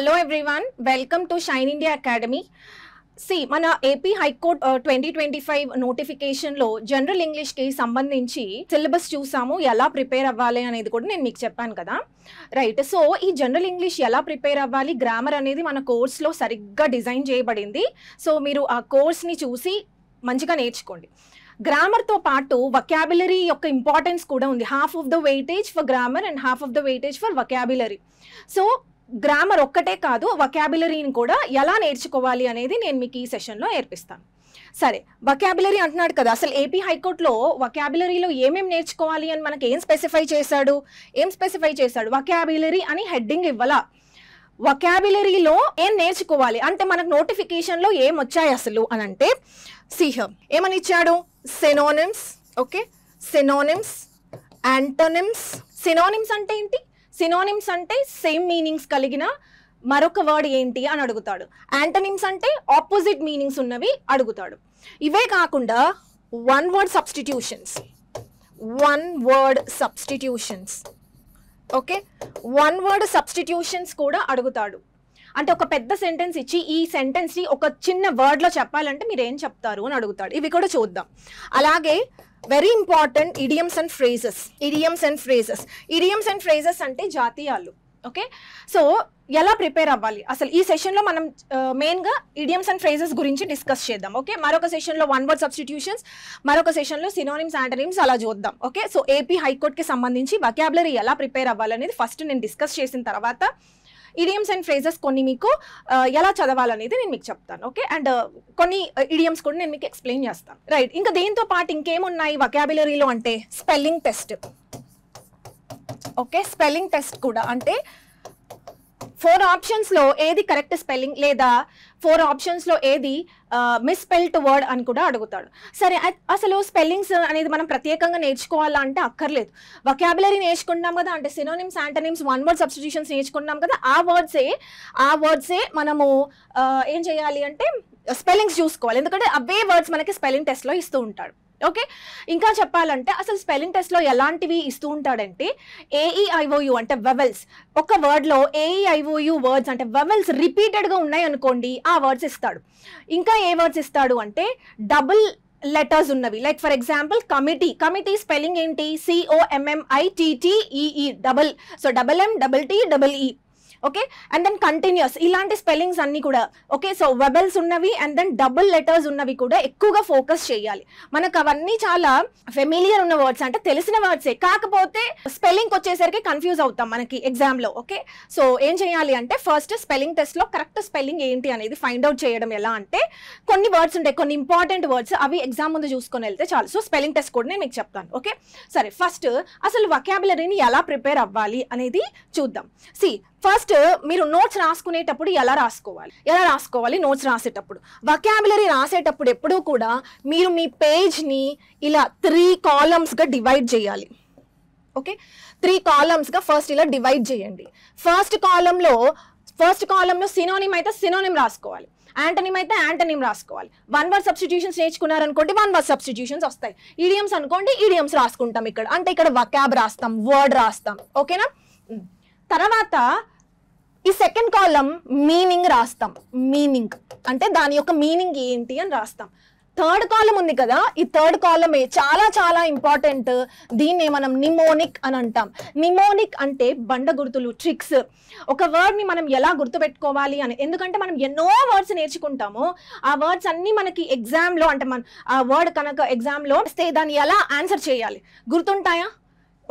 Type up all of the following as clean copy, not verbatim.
Hello everyone, welcome to Shine India Academy. See, మన AP high court 2025 నోటిఫికేషన్లో general ఇంగ్లీష్కి సంబంధించి syllabus చూసాము, ఎలా ప్రిపేర్ అవ్వాలి అనేది కూడా నేను మీకు చెప్పాను కదా. రైట్, సో ఈ జనరల్ ఇంగ్లీష్ ఎలా ప్రిపేర్ అవ్వాలి, గ్రామర్ అనేది మన కోర్స్లో సరిగ్గా డిజైన్ చేయబడింది. సో మీరు ఆ కోర్స్ని చూసి మంచిగా నేర్చుకోండి. గ్రామర్తో పాటు వొకాబులరీ యొక్క ఇంపార్టెన్స్ కూడా ఉంది. Half of the weightage for grammar and half of the weightage for vocabulary. So grammar ఒక్కటే కాదు, వొకాబులరీని కూడా ఎలా నేర్చుకోవాలి అనేది నేను మీకు ఈ సెషన్లో నేర్పిస్తాను. సరే, వొకాబులరీ అంటున్నాడు కదా, అసలు ఏపీ హైకోర్టులో వొకాబులరీలో ఏమేమి నేర్చుకోవాలి అని మనకి ఏం స్పెసిఫై చేశాడు? వొకాబులరీ అని హెడ్డింగ్ ఇవ్వాల. వొకాబులరీలో ఏం నేర్చుకోవాలి అంటే మనకు నోటిఫికేషన్లో ఏం వచ్చాయి అసలు అని అంటే, ఏమని ఇచ్చాడు? Synonyms, okay, synonyms, antonyms. Synonyms అంటే ఏంటి? సినోనిమ్స్ అంటే సేమ్ మీనింగ్స్ కలిగిన మరొక వర్డ్ ఏంటి అని అడుగుతాడు. యాంటోనిమ్స్ అంటే ఆపోజిట్ మీనింగ్స్ ఉన్నవి అడుగుతాడు. ఇవే కాకుండా one word substitutions, okay, one word substitutions కూడా అడుగుతాడు. అంటే ఒక పెద్ద సెంటెన్స్ ఇచ్చి ఈ సెంటెన్స్ని ఒక చిన్న వర్డ్లో చెప్పాలంటే మీరు ఏం చెప్తారు అని అడుగుతాడు. ఇవి కూడా చూద్దాం. అలాగే very important idioms and phrases అంటే జాతీయాలు. ఓకే, సో ఎలా ప్రిపేర్ అవ్వాలి అసలు ఈ సెషన్లో మనం మెయిన్గా ఇడియమ్స్ అండ్ ఫ్రేజెస్ గురించి డిస్కస్ చేద్దాం. ఓకే, మరొక సెషన్లో వన్ వర్డ్ సబ్స్టిట్యూషన్స్, మరొక సెషన్లో సినోనిమ్స్, యాంటోనిమ్స్ అలా చూద్దాం. ఓకే, సో ఏపీ హైకోర్టుకి సంబంధించి వొకాబులరీ ఎలా ప్రిపేర్ అవ్వాలనేది ఫస్ట్ నేను డిస్కస్ చేసిన తర్వాత ఇడియమ్స్ అండ్ ఫ్రేజెస్ కొన్ని మీకు ఎలా చదవాలనేది నేను మీకు చెప్తాను. ఓకే, అండ్ కొన్ని ఇడియమ్స్ కూడా నేను మీకు ఎక్స్ప్లెయిన్ చేస్తాను. రైట్, ఇంకా దీంతో పాటు ఇంకేమున్నాయి వొకాబులరీలో అంటే spelling test. Okay, spelling test కూడా అంటే 4 ఆప్షన్స్లో ఏది కరెక్ట్ స్పెల్లింగ్ లేదా 4 ఆప్షన్స్లో ఏది మిస్స్పెల్డ్ వర్డ్ అని కూడా అడుగుతాడు. సరే, అసలు స్పెల్లింగ్స్ అనేది మనం ప్రత్యేకంగా నేర్చుకోవాలా అంటే అక్కర్లేదు. వొకాబులరీ నేర్చుకుంటాం కదా, అంటే synonyms, antonyms, one word substitutions నేర్చుకుంటాం కదా, ఆ వర్డ్సే మనము ఏం చేయాలి అంటే స్పెల్లింగ్స్ చూసుకోవాలి. ఎందుకంటే అవే వర్డ్స్ మనకి స్పెల్లింగ్ టెస్ట్లో ఇస్తూ ఉంటాడు. ఓకే, ఇంకా చెప్పాలంటే అసలు స్పెల్లింగ్ టెస్ట్లో ఎలాంటివి ఇస్తూ ఉంటాడంటే AEIOU అంటే వెవెల్స్. ఒక వర్డ్లో AEIOU వర్డ్స్ అంటే వెవెల్స్ రిపీటెడ్గా ఉన్నాయి అనుకోండి, ఆ వర్డ్స్ ఇస్తాడు. ఇంకా ఏ వర్డ్స్ ఇస్తాడు అంటే డబుల్ లెటర్స్ ఉన్నవి. Like for example committee spelling ఏంటి? COMMITTEE double, so MMTTEE. Okay, and then continues, ఇలాంటి స్పెల్లింగ్స్ అన్ని కూడా. ఓకే, సో వెబెల్స్ ఉన్నవి అండ్ దెన్ డబుల్ లెటర్స్ ఉన్నవి కూడా ఎక్కువగా ఫోకస్ చేయాలి. మనకు అవన్నీ చాలా ఫెమిలియర్ ఉన్న వర్డ్స్, అంటే తెలిసిన వర్డ్సే, కాకపోతే స్పెల్లింగ్ వచ్చేసరికి కన్ఫ్యూజ్ అవుతాం మనకి ఎగ్జామ్లో. ఓకే, సో ఏం చేయాలి అంటే ఫస్ట్ స్పెల్లింగ్ టెస్ట్లో కరెక్ట్ స్పెల్లింగ్ ఏంటి అనేది ఫైండ్ అవుట్ చేయడం ఎలా అంటే కొన్ని వర్డ్స్ ఉంటాయి, కొన్ని ఇంపార్టెంట్ వర్డ్స్, అవి ఎగ్జామ్ ముందు చూసుకొని వెళ్తే చాలు. సో స్పెల్లింగ్ టెస్ట్ కూడా నేను మీకు చెప్తాను. ఓకే, సరే, ఫస్ట్ అసలు వొకాబులరీని ఎలా ప్రిపేర్ అవ్వాలి అనేది చూద్దాం. ఫస్ట్ మీరు నోట్స్ రాసుకునేటప్పుడు ఎలా రాసుకోవాలి నోట్స్ రాసేటప్పుడు. వొకాబులరీ రాసేటప్పుడు ఎప్పుడూ కూడా మీరు మీ పేజ్ని ఇలా 3 కాలమ్స్గా డివైడ్ చేయాలి. ఓకే, 3 కాలమ్స్గా ఫస్ట్ ఇలా డివైడ్ చేయండి. ఫస్ట్ కాలంలో సినోనిమ్ అయితే సినోనిమ్ రాసుకోవాలి, యాంటోనిమ్ అయితే యాంటోనిమ్ రాసుకోవాలి. వన్ వర్డ్ సబ్స్టిట్యూషన్స్ నేర్చుకున్నారనుకోండి, వన్ వర్డ్ సబ్స్టిట్యూషన్స్ వస్తాయి. ఇడియమ్స్ అనుకోండి, ఇడియమ్స్ రాసుకుంటాం ఇక్కడ, అంటే ఇక్కడ వొకాబ్ రాస్తాం, వర్డ్ రాస్తాం. ఓకేనా? తర్వాత ఈ సెకండ్ కాలం మీనింగ్ రాస్తాం. మీనింగ్ అంటే దాని యొక్క మీనింగ్ ఏంటి అని రాస్తాం. థర్డ్ కాలం ఉంది కదా, ఈ థర్డ్ కాలమే చాలా చాలా ఇంపార్టెంట్. దీన్నే మనం నిమోనిక్ అని అంటాం. నిమోనిక్ అంటే బండ గుర్తులు, ట్రిక్స్. ఒక వర్డ్ని మనం ఎలా గుర్తుపెట్టుకోవాలి అని, ఎందుకంటే మనం ఎన్నో వర్డ్స్ నేర్చుకుంటాము. ఆ వర్డ్స్ అన్నీ మనకి ఎగ్జామ్లో, అంటే ఆ వర్డ్ కనుక ఎగ్జామ్లో వస్తే దాన్ని ఎలా ఆన్సర్ చేయాలి, గుర్తుంటాయా?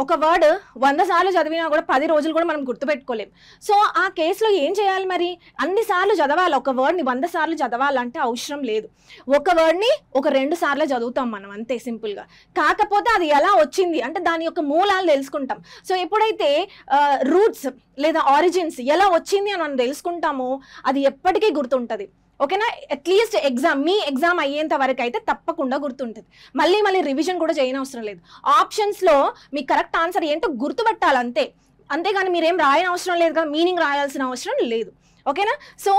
ఒక వర్డ్ 100 సార్లు చదివినా కూడా 10 రోజులు కూడా మనం గుర్తుపెట్టుకోలేం. సో ఆ కేసులో ఏం చేయాలి మరి? అన్ని సార్లు చదవాలి. ఒక వర్డ్ని 100 సార్లు చదవాలంటే అవసరం లేదు. ఒక వర్డ్ని ఒక 2 సార్లు చదువుతాం మనం, అంతే సింపుల్గా. కాకపోతే అది ఎలా వచ్చింది అంటే దాని యొక్క మూలాలు తెలుసుకుంటాం. సో ఎప్పుడైతే రూట్స్ లేదా ఆరిజిన్స్ ఎలా వచ్చింది అని మనం తెలుసుకుంటామో అది ఎప్పటికీ గుర్తుంటుంది. ఓకేనా? అట్లీస్ట్ మీ ఎగ్జామ్ అయ్యేంత వరకు అయితే తప్పకుండా గుర్తుంటుంది. మళ్ళీ రివిజన్ కూడా చేయనవసరం లేదు. ఆప్షన్స్లో మీ కరెక్ట్ ఆన్సర్ ఏంటో గుర్తుపెట్టాలి అంతే. అంతేగాని మీరేం రాయనవసరం లేదు కదా, మీనింగ్ రాయాల్సిన అవసరం లేదు. ఓకేనా? సో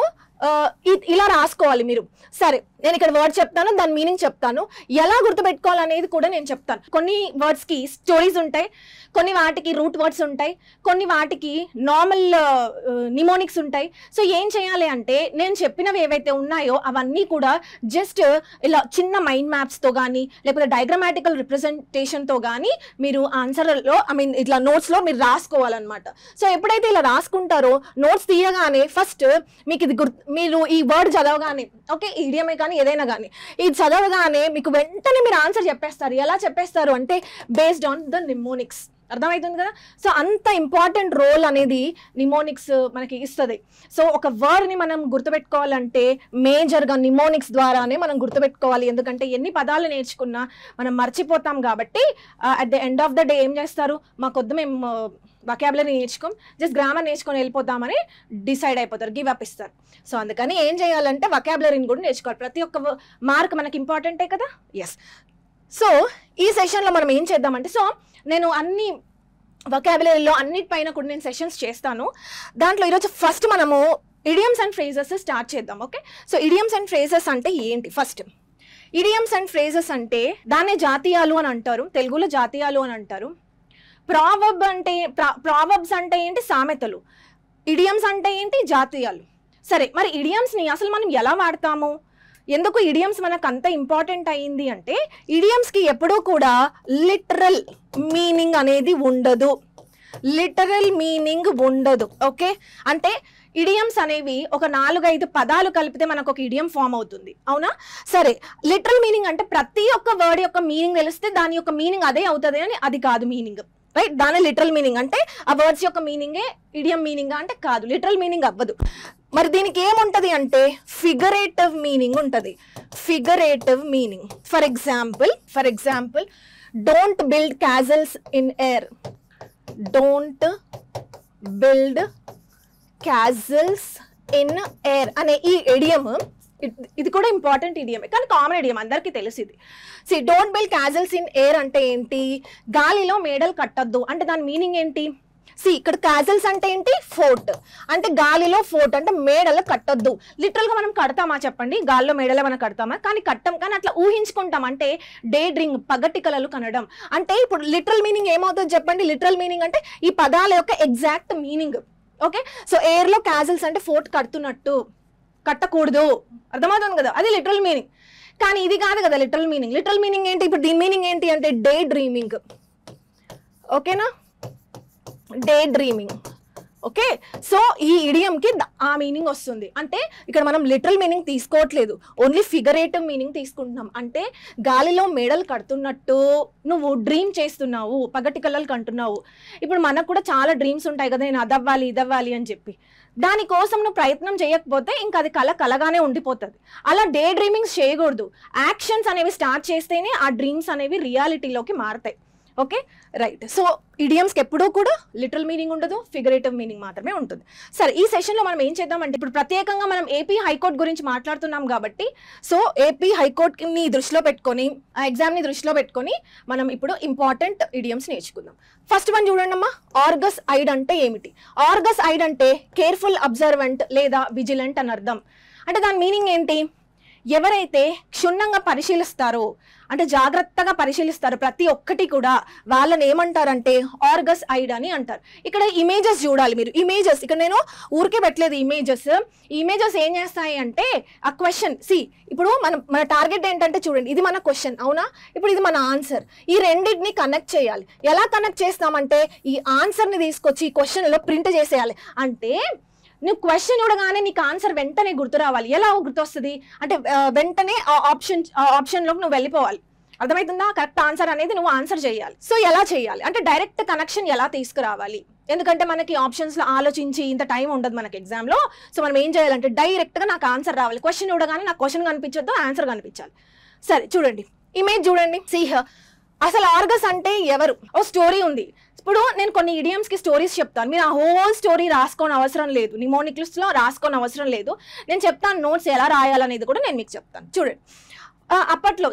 ఇలా రాసుకోవాలి మీరు. సరే, నేను ఇక్కడ వర్డ్ చెప్తాను, దాని మీనింగ్ చెప్తాను, ఎలా గుర్తుపెట్టుకోవాలనేది కూడా నేను చెప్తాను. కొన్ని వర్డ్స్కి స్టోరీస్ ఉంటాయి, కొన్ని వాటికి రూట్ వర్డ్స్ ఉంటాయి, కొన్ని వాటికి నార్మల్ నిమోనిక్స్ ఉంటాయి. సో ఏం చేయాలి అంటే నేను చెప్పినవి ఏవైతే ఉన్నాయో అవన్నీ కూడా జస్ట్ ఇలా చిన్న మైండ్ మ్యాప్స్తో కానీ లేకపోతే డయాగ్రామాటికల్ రిప్రజెంటేషన్తో కానీ మీరు ఆన్సర్లో ఇట్లా నోట్స్లో మీరు రాసుకోవాలన్నమాట. సో ఎప్పుడైతే ఇలా రాసుకుంటారో నోట్స్ తీయగానే ఫస్ట్ మీకు ఇది మీరు ఈ వర్డ్ చదవగానే, ఓకే, ఈడియమే కానీ ఏదైనా కానీ ఇది చదవగానే మీకు వెంటనే మీరు ఆన్సర్ చెప్పేస్తారు. ఎలా చెప్పేస్తారు అంటే బేస్డ్ ఆన్ ద నిమోనిక్స్. అర్థమవుతుంది కదా? సో అంత ఇంపార్టెంట్ రోల్ అనేది నిమోనిక్స్ మనకి ఇస్తుంది. సో ఒక వర్డ్ని మనం గుర్తుపెట్టుకోవాలంటే మేజర్గా నిమోనిక్స్ ద్వారానే మనం గుర్తుపెట్టుకోవాలి. ఎందుకంటే ఎన్ని పదాలు నేర్చుకున్నా మనం మర్చిపోతాం కాబట్టి at the end of the day ఏం చేస్తారు, మాకొద్దు మేము వొకాబులరీ నేర్చుకోం, జస్ట్ గ్రామర్ నేర్చుకొని వెళ్ళిపోతామని డిసైడ్ అయిపోతారు, గివ్ అప్ ఇస్తారు. సో అందుకని ఏం చేయాలంటే వొకాబులరీని కూడా నేర్చుకోవాలి. ప్రతి ఒక్క మార్క్ మనకి ఇంపార్టెంటే కదా. ఎస్. సో ఈ సెషన్లో మనం ఏం చేద్దామంటే, సో నేను అన్ని వొకాబులరీలో అన్నిటిపైన కూడా నేను సెషన్స్ చేస్తాను. దాంట్లో ఈరోజు ఫస్ట్ మనము ఇడియమ్స్ అండ్ ఫ్రేజెస్ స్టార్ట్ చేద్దాం. Okay, so idioms and phrases అంటే ఏంటి? ఫస్ట్ ఇడియమ్స్ అండ్ ఫ్రేజెస్ అంటే దాన్నే జాతీయాలు అని అంటారు, తెలుగులో జాతీయాలు అని అంటారు. ప్రావర్బ్స్ అంటే ఏంటి? సామెతలు. ఇడియమ్స్ అంటే ఏంటి? జాతీయాలు. సరే, మరి ఇడియమ్స్ని అసలు మనం ఎలా వాడతాము? ఎందుకు ఇడియమ్స్ మనకు అంత ఇంపార్టెంట్ అయ్యింది అంటే ఇడియమ్స్కి ఎప్పుడూ కూడా లిటరల్ మీనింగ్ అనేది ఉండదు. లిటరల్ మీనింగ్ ఉండదు. ఓకే, అంటే ఇడియమ్స్ అనేవి ఒక 4-5 పదాలు కలిపితే మనకు ఒక ఇడియం ఫామ్ అవుతుంది, అవునా? సరే, లిటరల్ మీనింగ్ అంటే ప్రతి ఒక్క వర్డ్ యొక్క మీనింగ్ తెలిస్తే దాని యొక్క మీనింగ్ అదే అవుతుంది అని అది కాదు మీనింగ్, రైట్? దాని లిటరల్ మీనింగ్ అంటే ఆ వర్డ్స్ యొక్క మీనింగే ఇడియం మీనింగ్ అంటే కాదు, లిటరల్ మీనింగ్ అవ్వదు. మరి దీనికి ఏముంటది అంటే ఫిగరేటివ్ మీనింగ్ ఉంటుంది. Figurative meaning. For example don't build castles in air. Don't build castles in air అనే ఈ ఇడియం, ఇది కూడా ఇంపార్టెంట్ ఇడియమే కానీ కామన్ ఇడియం, అందరికీ తెలిసింది. C don't build castles in air అంటే ఏంటి? గాలిలో మేడలు కట్టద్దు అంటే దాని మీనింగ్ ఏంటి? సి ఇక్కడ క్యాజల్స్ అంటే ఏంటి? ఫోర్ట్. అంటే గాలిలో ఫోర్ట్ అంటే మేడలు కట్టొద్దు. లిటరల్ గా మనం కడతామా చెప్పండి? గాలిలో మేడలు మనం కడతామా? కానీ కట్టం, కానీ అట్లా ఊహించుకుంటాం. అంటే డే డ్రింక్, పగటి కలలు కనడం. అంటే ఇప్పుడు లిటరల్ మీనింగ్ ఏమవుతుంది చెప్పండి? లిటరల్ మీనింగ్ అంటే ఈ పదాల యొక్క exact meaning. Okay, so air లో క్యాజల్స్ అంటే ఫోర్ట్ కడుతున్నట్టు, కట్టకూడదు. అర్థమవుతుంది కదా? అది లిటరల్ మీనింగ్. కానీ ఇది కాదు కదా లిటరల్ మీనింగ్. లిటరల్ మీనింగ్ ఏంటి? ఇప్పుడు దీని మీనింగ్ ఏంటి అంటే డే డ్రీమింగ్. ఓకేనా? Day dreaming. ఓకే, సో ఈ ఇడియంకి ఆ మీనింగ్ వస్తుంది. అంటే ఇక్కడ మనం లిటరల్ మీనింగ్ తీసుకోవట్లేదు, ఓన్లీ ఫిగరేటివ్ మీనింగ్ తీసుకుంటున్నాం. అంటే గాలిలో మేడలు కడుతున్నట్టు నువ్వు డ్రీమ్ చేస్తున్నావు, పగటి కలలు కంటున్నావు. ఇప్పుడు మనకు కూడా చాలా డ్రీమ్స్ ఉంటాయి కదా, నేను అదవ్వాలి ఇదవ్వాలి అని చెప్పి. దానికోసం నువ్వు ప్రయత్నం చేయకపోతే ఇంకా అది కలగానే ఉండిపోతుంది. అలా డే డ్రీమింగ్స్ చేయకూడదు. యాక్షన్స్ అనేవి స్టార్ట్ చేస్తేనే ఆ డ్రీమ్స్ అనేవి రియాలిటీలోకి మారుతాయి. Okay, right. సో ఇడియమ్స్కి ఎప్పుడూ కూడా లిటరల్ మీనింగ్ ఉండదు, ఫిగరేటివ్ మీనింగ్ మాత్రమే ఉంటుంది. సరే, ఈ సెషన్లో మనం ఏం చేద్దామంటే ఇప్పుడు ప్రత్యేకంగా మనం ఏపీ హైకోర్టు గురించి మాట్లాడుతున్నాం కాబట్టి సో ఏపీ హైకోర్టుని దృష్టిలో పెట్టుకొని ఆ ఎగ్జామ్ని దృష్టిలో పెట్టుకొని మనం ఇప్పుడు ఇంపార్టెంట్ ఇడియమ్స్ నేర్చుకుందాం. ఫస్ట్ వన్ చూడండి అమ్మా, ఆర్గస్ ఐడ్ అంటే ఏమిటి? ఆర్గస్ ఐడ్ అంటే కేర్ఫుల్ అబ్జర్వెంట్ లేదా విజిలెంట్ అని అర్థం. అంటే దాని మీనింగ్ ఏంటి? ఎవరైతే క్షుణ్ణంగా పరిశీలిస్తారో అంటే జాగ్రత్తగా పరిశీలిస్తారు ప్రతి ఒక్కటి కూడా, వాళ్ళని ఏమంటారంటే ఆర్గస్ ఐడ్ అని అంటారు. ఇక్కడ ఇమేజెస్ చూడాలి మీరు. ఇమేజెస్ ఇక్కడ నేను ఊరికే పెట్టలేదు. ఇమేజెస్ ఏం చేస్తాయి అంటే ఆ క్వశ్చన్, ఇప్పుడు మన టార్గెట్ ఏంటంటే చూడండి, ఇది మన క్వశ్చన్, అవునా? ఇప్పుడు ఇది మన ఆన్సర్. ఈ రెండింటిని కనెక్ట్ చేయాలి. ఎలా కనెక్ట్ చేస్తామంటే ఈ ఆన్సర్ని తీసుకొచ్చి ఈ క్వశ్చన్లో ప్రింట్ చేసేయాలి. అంటే నువ్వు క్వశ్చన్ చూడగానే నీకు ఆన్సర్ వెంటనే గుర్తు రావాలి. ఎలా గుర్తొస్తుంది అంటే వెంటనే ఆ ఆప్షన్లోకి నువ్వు వెళ్ళిపోవాలి. అర్థమవుతుందా? కరెక్ట్ ఆన్సర్ అనేది నువ్వు ఆన్సర్ చేయాలి. సో ఎలా చేయాలి అంటే డైరెక్ట్ కనెక్షన్ ఎలా తీసుకురావాలి? ఎందుకంటే మనకి ఆప్షన్స్లో ఆలోచించి ఇంత టైం ఉండదు మనకి ఎగ్జామ్లో. సో మనం ఏం చేయాలంటే డైరెక్ట్గా నాకు ఆన్సర్ రావాలి. క్వశ్చన్ చూడగానే నాకు క్వశ్చన్ కనిపించొద్దు, ఆన్సర్ కనిపించాలి. సరే చూడండి, ఇమేజ్ చూడండి. అసలు ఆర్గస్ అంటే ఎవరు? ఓ స్టోరీ ఉంది. ఇప్పుడు నేను కొన్ని ఇడియమ్స్కి స్టోరీస్ చెప్తాను, మీరు ఆ హోల్ స్టోరీ రాసుకోని అవసరం లేదు, నిమోనిక్స్లో రాసుకోని అవసరం లేదు. నేను చెప్తాను నోట్స్ ఎలా రాయాలనేది కూడా నేను మీకు చెప్తాను. చూడండి, అప్పట్లో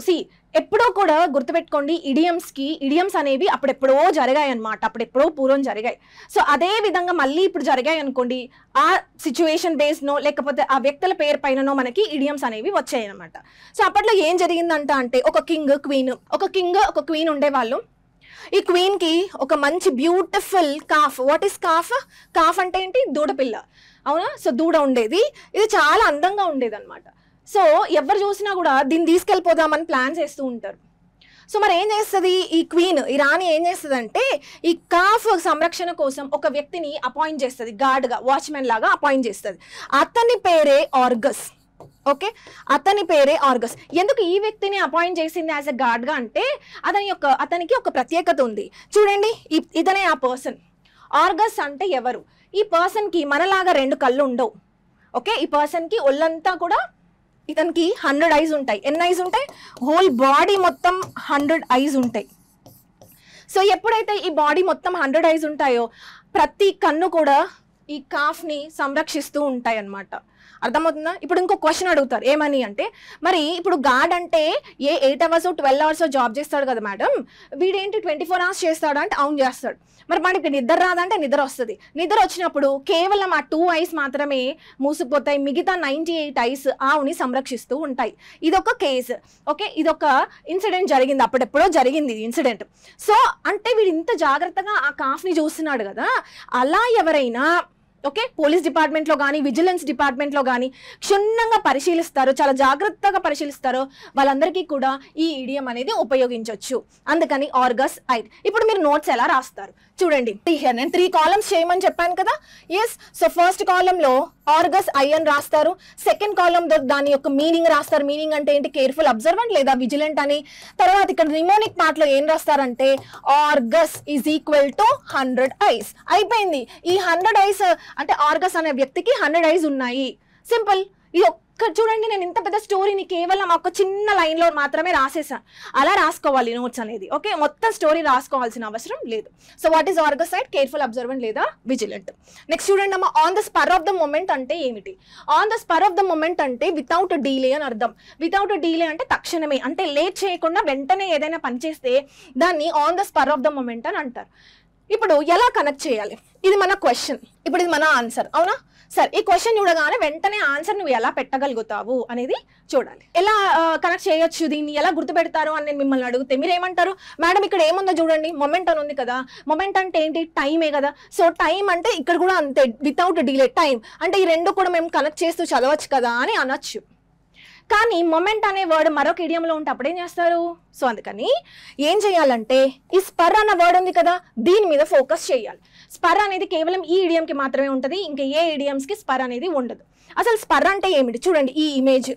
ఎప్పుడో కూడా గుర్తుపెట్టుకోండి, ఇడియమ్స్ అనేవి అప్పుడెప్పుడో జరిగాయి అనమాట, అప్పుడెప్పుడో పూర్వం జరిగాయి. సో అదే విధంగా మళ్ళీ ఇప్పుడు జరిగాయి అనుకోండి, ఆ సిచ్యువేషన్ బేస్నో లేకపోతే ఆ వ్యక్తుల పేరు పైననో మనకి ఇడియమ్స్ అనేవి వచ్చాయి అనమాట. సో అప్పట్లో ఏం జరిగిందంటే ఒక కింగ్ ఒక క్వీన్ ఉండేవాళ్ళు. ఈ క్వీన్ కి ఒక మంచి beautiful calf. What is calf? Calf అంటే ఏంటి? దూడపిల్ల, అవునా? సో దూడ ఉండేది, ఇది చాలా అందంగా ఉండేది అనమాట. సో ఎవరు చూసినా కూడా దీన్ని తీసుకెళ్ళిపోదామని ప్లాన్ చేస్తూ ఉంటారు. సో మరి ఏం చేస్తుంది ఈ రాణి ఏం చేస్తుంది అంటే ఈ కాఫ్ సంరక్షణ కోసం ఒక వ్యక్తిని అపాయింట్ చేస్తుంది, గార్డ్గా, వాచ్మెన్ లాగా అపాయింట్ చేస్తుంది. అతని పేరే ఆర్గస్. ఓకే, అతని పేరే ఆర్గస్. ఎందుకు ఈ వ్యక్తిని అపాయింట్ చేసింది యాజ్ ఎ గార్డ్గా అంటే అతనికి ఒక ప్రత్యేకత ఉంది. చూడండి, ఇతనే ఆ పర్సన్. ఆర్గస్ అంటే ఎవరు? ఈ పర్సన్కి మనలాగా 2 కళ్ళు ఉండవు. ఓకే, ఈ పర్సన్కి ఒళ్ళంతా కూడా ఇతనికి 100 ఐస్ ఉంటాయి. ఎన్ని ఐస్ ఉంటాయి? హోల్ బాడీ మొత్తం 100 ఐస్ ఉంటాయి. సో ఎప్పుడైతే ఈ బాడీ మొత్తం 100 ఐస్ ఉంటాయో ప్రతి కన్ను కూడా ఈ కాఫ్ని సంరక్షిస్తూ ఉంటాయి అన్నమాట. అర్థమవుతుందా? ఇప్పుడు ఇంకో క్వశ్చన్ అడుగుతారు, ఏమని అంటే మరి ఇప్పుడు గార్డ్ అంటే 8 అవర్స్ 12 అవర్స్ జాబ్ చేస్తాడు కదా మేడం, వీడేంటి 24 అవర్స్ చేస్తాడు అంటే అవును చేస్తాడు. మరి మనకి నిద్ర రాదంటే నిద్ర వస్తుంది. నిద్ర వచ్చినప్పుడు కేవలం ఆ 2 ఐస్ మాత్రమే మూసుకుపోతాయి, మిగతా 98 ఐస్ ఆవుని సంరక్షిస్తూ ఉంటాయి. ఇదొక కేసు. ఓకే, ఇదొక ఇన్సిడెంట్ జరిగింది, అప్పుడెప్పుడో జరిగింది ఇది ఇన్సిడెంట్. సో అంటే వీడు ఇంత జాగ్రత్తగా ఆ కాఫ్ని చూస్తున్నాడు కదా, అలా ఎవరైనా ఓకే పోలీస్ డిపార్ట్మెంట్లో కానీ విజిలెన్స్ డిపార్ట్మెంట్లో కానీ క్షుణ్ణంగా పరిశీలిస్తారో, చాలా జాగ్రత్తగా పరిశీలిస్తారో వాళ్ళందరికీ కూడా ఈ ఇడియం అనేది ఉపయోగించవచ్చు. అందుకని ఆర్గస్ ఐ. ఇప్పుడు మీరు నోట్స్ ఎలా రాస్తారు చూడండి, నేను 3 కాలమ్స్ చేయమని చెప్పాను కదా. ఎస్, సో ఫస్ట్ కాలంలో ఆర్గస్ ఐ అని రాస్తారు. సెకండ్ కాలం దాని యొక్క మీనింగ్ రాస్తారు. మీనింగ్ అంటే ఏంటి? కేర్ఫుల్ అబ్జర్వెంట్ లేదా విజిలెంట్ అని. తర్వాత ఇక్కడ నిమోనిక్ పార్ట్లో ఏం రాస్తారంటే Argus is equal to 100 eyes. అయిపోయింది. ఈ 100 ఐస్ అంటే ఆర్గస్ అనే వ్యక్తికి 100 ఐస్ ఉన్నాయి. సింపుల్. ఇది ఒక్క చూడండి, నేను ఇంత పెద్ద స్టోరీని కేవలం ఒక చిన్న లైన్లో మాత్రమే రాసేసాను. అలా రాసుకోవాలి నోట్స్ అనేది. ఓకే, మొత్తం స్టోరీ రాసుకోవాల్సిన అవసరం లేదు. So what is Argus eyed? Careful observant లేదా విజిలెంట్. నెక్స్ట్ చూడండి అమ్మా, on the spur of the moment అంటే ఏమిటి? On the spur of the moment అంటే వితౌట్ డీలే అని అర్థం. వితౌట్ డీలే అంటే తక్షణమే, అంటే లేట్ చేయకుండా వెంటనే ఏదైనా పని చేస్తే దాన్ని on the spur of the moment అని అంటారు. ఇప్పుడు ఎలా కనెక్ట్ చేయాలి? ఇది మన క్వశ్చన్, ఇప్పుడు ఇది మన ఆన్సర్, అవునా? సరే, ఈ క్వశ్చన్ చూడగానే వెంటనే ఆన్సర్ నువ్వు ఎలా పెట్టగలుగుతావు అనేది చూడాలి. ఎలా కనెక్ట్ చేయొచ్చు, దీన్ని ఎలా గుర్తుపెడతారు అని నేను మిమ్మల్ని అడిగితే మీరు ఏమంటారు? మేడం ఇక్కడ ఏముందో చూడండి, మొమెంట్ అని ఉంది కదా. మొమెంట్ అంటే ఏంటి? టైమే కదా. సో టైం అంటే ఇక్కడ కూడా అంతే, వితౌట్ డిలే టైం అంటే ఈ రెండు కూడా మేము కనెక్ట్ చేస్తూ చదవచ్చు కదా అని అనొచ్చు. కానీ మొమెంట్ అనే వర్డ్ మరొక ఇడియంలో ఉంటే అప్పుడేం చేస్తారు? సో అందుకని ఏం చేయాలంటే ఈ స్పర్ అన్న వర్డ్ ఉంది కదా, దీని మీద ఫోకస్ చేయాలి. స్పర్ అనేది కేవలం ఈ ఇడియంకి మాత్రమే ఉంటుంది, ఇంకా ఏ ఇడియమ్స్కి స్పర్ అనేది ఉండదు. అసలు స్పర్ అంటే ఏమిటి? చూడండి ఈ ఇమేజ్,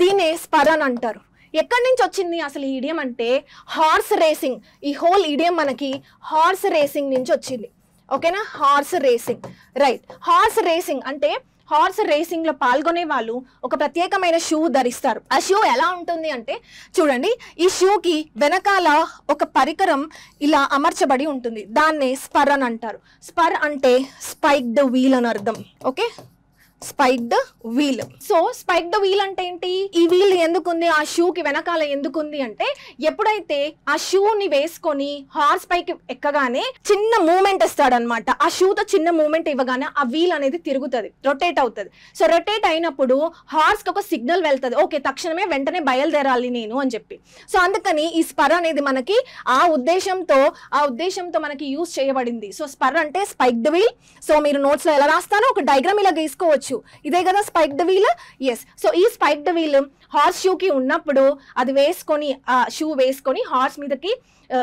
దీన్నే స్పర్ అని అంటారు. ఎక్కడి నుంచి వచ్చింది అసలు ఈ ఇడియం అంటే హార్స్ రేసింగ్. ఈ హోల్ ఇడియం మనకి హార్స్ రేసింగ్ నుంచి వచ్చింది. ఓకేనా? Horse racing, right. Horse racing అంటే హార్స్ రేసింగ్ లో పాల్గొనే వాళ్ళు ఒక ప్రత్యేకమైన షూ ధరిస్తారు. ఆ షూ ఎలా ఉంటుంది అంటే చూడండి, ఈ షూకి వెనకాల ఒక పరికరం ఇలా అమర్చబడి ఉంటుంది, దాన్నే స్పర్ అని అంటారు. స్పర్ అంటే స్పైక్డ్ వీల్ అని అర్థం. Okay, spiked wheel. So spiked wheel అంటే ఏంటి? ఈ వీల్ ఎందుకుంది ఆ షూకి వెనకాల ఎందుకుంది అంటే ఎప్పుడైతే ఆ షూని వేసుకొని హార్స్ పైకి ఎక్కగానే చిన్న మూమెంట్ ఇస్తాడనమాట. ఆ షూతో చిన్న మూమెంట్ ఇవ్వగానే ఆ వీల్ అనేది తిరుగుతుంది, రొటేట్ అవుతుంది. సో రొటేట్ అయినప్పుడు హార్స్కి ఒక సిగ్నల్ వెళ్తుంది, ఓకే తక్షణమే వెంటనే బయలుదేరాలి నేను అని చెప్పి. సో అందుకని ఈ స్పర్ అనేది మనకి ఆ ఉద్దేశంతో మనకి యూజ్ చేయబడింది. సో స్పర్ అంటే స్పైక్డ్ వీల్. సో మీరు నోట్స్ లో ఎలా రాస్తారో ఒక డయాగ్రామ్ ఇలా గీసుకోవచ్చు. ఇదే కదా స్పైక్డ్ వీల్. ఎస్, సో ఈ స్పైక్డ్ వీల్ హార్స్ షూకి ఉన్నప్పుడు అది వేసుకొని ఆ షూ వేసుకొని హార్స్ మీదకి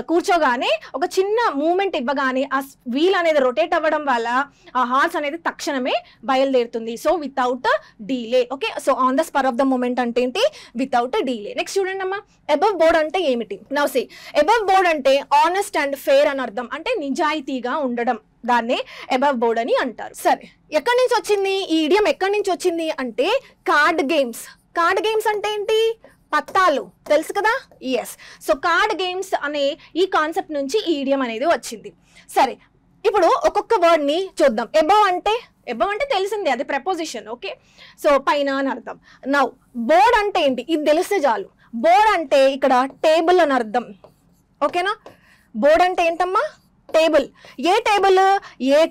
కూర్చోగానే ఒక చిన్న మూమెంట్ ఇవ్వగానే ఆ వీల్ అనేది రొటేట్ అవ్వడం వల్ల ఆ హార్స్ అనేది తక్షణమే బయలుదేరుతుంది. So without delay. Okay, so on the spur of the moment అంటే ఏంటి? Without delay. నెక్స్ట్ చూడండి అమ్మా, అబవ్ బోర్డ్ అంటే ఏమిటి? నౌ సీ, అబవ్ బోర్డ్ అంటే ఆనెస్ట్ అండ్ ఫెయిర్ అని అర్థం, అంటే నిజాయితీగా ఉండడం. దాన్నే అబవ్ బోర్డ్ అని అంటారు. సరే, ఎక్కడి నుంచి వచ్చింది ఈ ఇడియం? ఎక్కడి నుంచి వచ్చింది అంటే కార్డ్ గేమ్స్. కార్డ్ గేమ్స్ అంటే ఏంటి? పత్తాలు, తెలుసు కదా. ఎస్, సో కార్డ్ గేమ్స్ అనే ఈ కాన్సెప్ట్ నుంచి ఈ ఇడియం అనేది వచ్చింది. సరే, ఇప్పుడు ఒక్కొక్క వర్డ్ ని చూద్దాం. అబవ్ అంటే అబవ్ అంటే తెలిసిందే, అది ప్రపోజిషన్. ఓకే, సో పైన అని అర్థం. నౌ బోర్డ్ అంటే ఏంటి, ఇది తెలిస్తే చాలు. బోర్డ్ అంటే ఇక్కడ టేబుల్ అని అర్థం. ఓకేనా, బోర్డ్ అంటే ఏంటమ్మా, టేబుల్. ఏ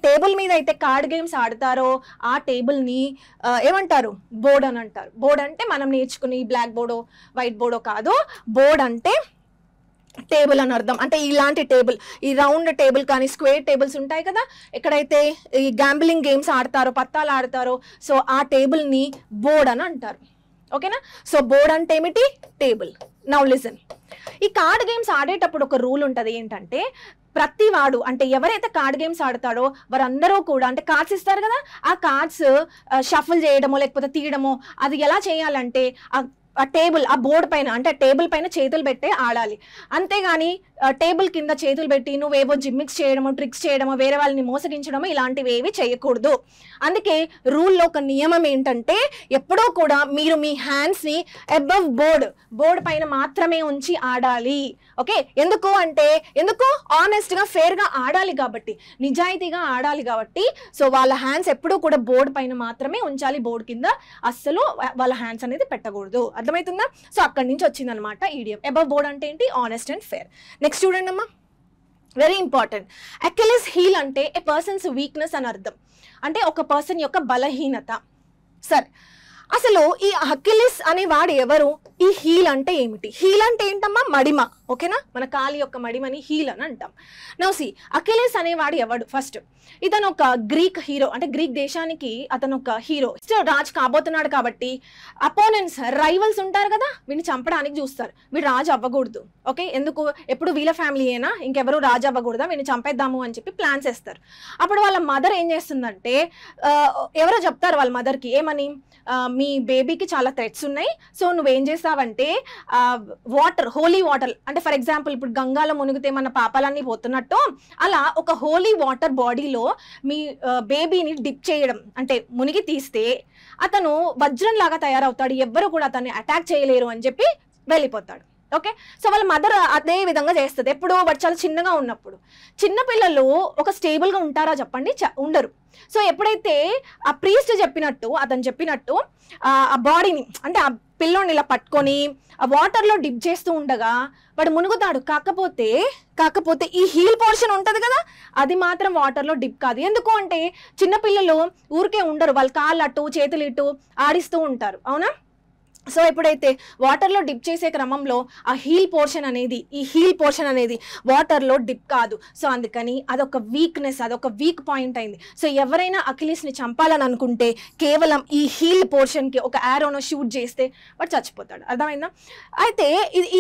టేబుల్ మీద అయితే కార్డ్ గేమ్స్ ఆడతారో ఆ టేబుల్ని ఏమంటారు, బోర్డ్ అని అంటారు. బోర్డ్ అంటే మనం నేర్చుకుని బ్లాక్ బోర్డో వైట్ బోర్డో కాదు, బోర్డ్ అంటే టేబుల్ అని అర్థం. అంటే ఇలాంటి టేబుల్, ఈ రౌండ్ టేబుల్ కానీ స్క్వేర్ టేబుల్స్ ఉంటాయి కదా, ఎక్కడైతే ఈ గ్యాంబ్లింగ్ గేమ్స్ ఆడతారో, పత్తాలు ఆడతారో, సో ఆ టేబుల్ని బోర్డ్ అని అంటారు. ఓకేనా, సో బోర్డ్ అంటే ఏమిటి, టేబుల్. నౌ లిజన్, ఈ కార్డ్ గేమ్స్ ఆడేటప్పుడు ఒక రూల్ ఉంటుంది ఏంటంటే, ప్రతి వాడు అంటే ఎవరైతే కార్డ్ గేమ్స్ ఆడతాడో వారందరూ కూడా, అంటే కార్డ్స్ ఇస్తారు కదా, ఆ కార్డ్స్ షఫుల్ చేయడమో లేకపోతే తీయడమో అది ఎలా చేయాలంటే ఆ టేబుల్, ఆ బోర్డ్ పైన అంటే టేబుల్ పైన చేతులు పెట్టే ఆడాలి. అంతేగాని టేబుల్ కింద చేతులు పెట్టి నువ్వేవో జిమ్మిక్స్ చేయడమో, ట్రిక్స్ చేయడమో, వేరే వాళ్ళని మోసగించడమో ఇలాంటివి ఏవి చేయకూడదు. అందుకే రూల్లో ఒక నియమం ఏంటంటే, ఎప్పుడూ కూడా మీరు మీ హ్యాండ్స్ని అబవ్ బోర్డ్ పైన మాత్రమే ఉంచి ఆడాలి. ఓకే, ఎందుకు ఆనెస్ట్గా ఫేర్గా ఆడాలి కాబట్టి, నిజాయితీగా ఆడాలి కాబట్టి, సో వాళ్ళ హ్యాండ్స్ ఎప్పుడూ కూడా బోర్డ్ పైన మాత్రమే ఉంచాలి, బోర్డ్ కింద అస్సలు వాళ్ళ హ్యాండ్స్ అనేది పెట్టకూడదు. అర్థమవుతుందా? సో అక్కడి నుంచి వచ్చిందనమాట ఈడియం. అబవ్ బోర్డ్ అంటే ఏంటి, ఆనెస్ట్ అండ్ ఫేర్. నెక్స్ట్ చూడండి అమ్మా, వెరీ ఇంపార్టెంట్. అకిలిస్ హీల్ అంటే ఏ పర్సన్స్ వీక్నెస్ అని అర్థం. అంటే ఒక పర్సన్ యొక్క బలహీనత. సరే, అసలు ఈ అకిలిస్ అనే వాడు ఎవరు, ఈ హీల్ అంటే ఏమిటి? హీల్ అంటే ఏంటమ్మా, మడిమ. ఓకేనా, మన కాలి యొక్క మడిమని హీల్ అని అంటాం. నౌ సి, అకిలిస్ అనేవాడు ఎవడు? ఫస్ట్ ఇతను ఒక గ్రీక్ హీరో, అంటే గ్రీక్ దేశానికి అతను ఒక హీరో. రాజు కాబోతున్నాడు కాబట్టి అపోనెంట్స్, రైవల్స్ ఉంటారు కదా, వీడిని చంపడానికి చూస్తారు. వీడు రాజు అవ్వకూడదు. ఓకే, ఎందుకు, ఎప్పుడు వీళ్ళ ఫ్యామిలీ అయినా, ఇంకెవరు రాజు అవ్వకూడదా, వీడిని చంపేద్దాము అని చెప్పి ప్లాన్స్ వేస్తారు. అప్పుడు వాళ్ళ మదర్ ఏం చేస్తుందంటే, ఎవరో చెప్తారు వాళ్ళ మదర్కి ఏమని, మీ బేబీకి చాలా థ్రెట్స్ ఉన్నాయి, సో నువ్వేం చేస్తావంటే వాటర్, హోలీ వాటర్, అంటే ఫర్ ఎగ్జాంపుల్ ఇప్పుడు గంగాలో మునిగితే మన పాపాలన్నీ పోతున్నట్టు, అలా ఒక హోలీ వాటర్ బాడీలో మీ బేబీని డిప్ చేయడం, అంటే మునిగి తీస్తే అతను వజ్రం లాగా తయారవుతాడు, ఎవ్వరు కూడా అతన్ని అటాక్ చేయలేరు అని చెప్పి వెళ్ళిపోతాడు. ఓకే, సో వాళ్ళ మదర్ అదే విధంగా చేస్తుంది. ఎప్పుడు వాడు చాలా చిన్నగా ఉన్నప్పుడు. చిన్నపిల్లలు ఒక స్టేబుల్గా ఉంటారా చెప్పండి, ఉండరు. సో ఎప్పుడైతే ఆ ప్రీస్ట్ చెప్పినట్టు, అతను చెప్పినట్టు ఆ బాడీని, అంటే ఆ పిల్లోని ఇలా పట్టుకొని ఆ వాటర్లో డిప్ చేస్తూ ఉండగా వాడు మునుగుతాడు. కాకపోతే ఈ హీల్ పోర్షన్ ఉంటుంది కదా, అది మాత్రం వాటర్లో డిప్ కాదు. ఎందుకు అంటే చిన్నపిల్లలు ఊరికే ఉండరు, వాళ్ళ కాళ్ళు అటు చేతులు ఇటు ఆడిస్తూ ఉంటారు, అవునా? సో ఎప్పుడైతే వాటర్లో డిప్ చేసే క్రమంలో ఆ హీల్ పోర్షన్ అనేది వాటర్లో డిప్ కాదు. సో అందుకని అదొక వీక్నెస్, అదొక వీక్ పాయింట్ అయింది. సో ఎవరైనా అకిలిస్ని చంపాలని అనుకుంటే కేవలం ఈ హీల్ పోర్షన్కి ఒక యారోను షూట్ చేస్తే వాడు చచ్చిపోతాడు. అర్థమైందా? అయితే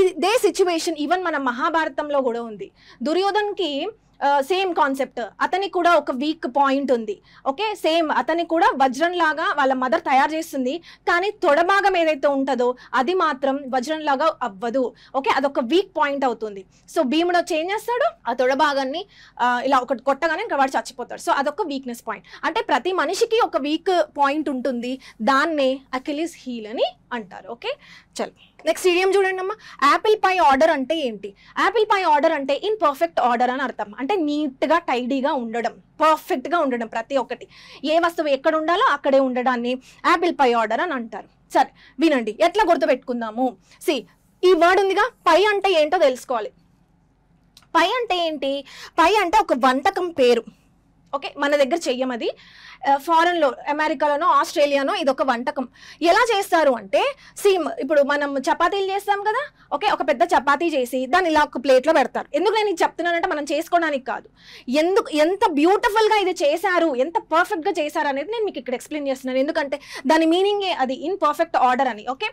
ఇదే సిచ్యువేషన్ ఈవెన్ మన మహాభారతంలో కూడా ఉంది. దుర్యోధన్కి సేమ్ కాన్సెప్ట్, అతనికి కూడా ఒక వీక్ పాయింట్ ఉంది. ఓకే, సేమ్ అతనికి కూడా వజ్రం లాగా వాళ్ళ మదర్ తయారు చేస్తుంది, కానీ తొడభాగం ఏదైతే ఉంటుందో అది మాత్రం వజ్రం లాగా అవ్వదు. ఓకే, అదొక వీక్ పాయింట్ అవుతుంది. సో భీముడు చేంజ్ చేస్తాడు, ఆ తొడభాగాన్ని ఇలా ఒకటి కొట్టగానే ఇంకా వాడు చచ్చిపోతాడు. సో అదొక వీక్నెస్ పాయింట్. అంటే ప్రతి మనిషికి ఒక వీక్ పాయింట్ ఉంటుంది, దాన్నే అకిలిస్ హీల్ అని అంటారు. ఓకే, చల్ నెక్స్ట్ ఇడియం చూడండి అమ్మా. యాపిల్ పై ఆర్డర్ అంటే ఏంటి? యాపిల్ పై ఆర్డర్ అంటే ఇన్ పర్ఫెక్ట్ ఆర్డర్ అని అర్థం. అంటే నీట్గా టైడీగా ఉండడం, పర్ఫెక్ట్గా ఉండడం, ప్రతి ఒక్కటి ఏ వస్తువు ఎక్కడ ఉండాలో అక్కడే ఉండడాన్ని యాపిల్ పై ఆర్డర్ అని అంటారు. సరే వినండి, ఎట్లా గుర్తుపెట్టుకుందాము. సి, ఈ వర్డ్ ఉందిగా, పై అంటే ఏంటో తెలుసుకోవాలి. పై అంటే ఏంటి? పై అంటే ఒక వంటకం పేరు. ఓకే, మన దగ్గర చెయ్యమది. ఫారెన్లో, అమెరికాలోనో ఆస్ట్రేలియానో ఇదొక వంటకం. ఎలా చేస్తారు అంటే, సేమ్ ఇప్పుడు మనం చపాతీలు చేస్తాం కదా, ఓకే, ఒక పెద్ద చపాతీ చేసి దాన్ని ఇలా ఒక ప్లేట్లో పెడతారు. ఎందుకు నేను ఇది చెప్తున్నానంటే మనం చేసుకోవడానికి కాదు, ఎంత బ్యూటిఫుల్గా ఇది చేశారు, ఎంత పర్ఫెక్ట్గా చేశారు అనేది నేను మీకు ఇక్కడ ఎక్స్ప్లెయిన్ చేస్తున్నాను. ఎందుకంటే దాని మీనింగే అది, ఇన్ పర్ఫెక్ట్ ఆర్డర్ అని. ఓకే,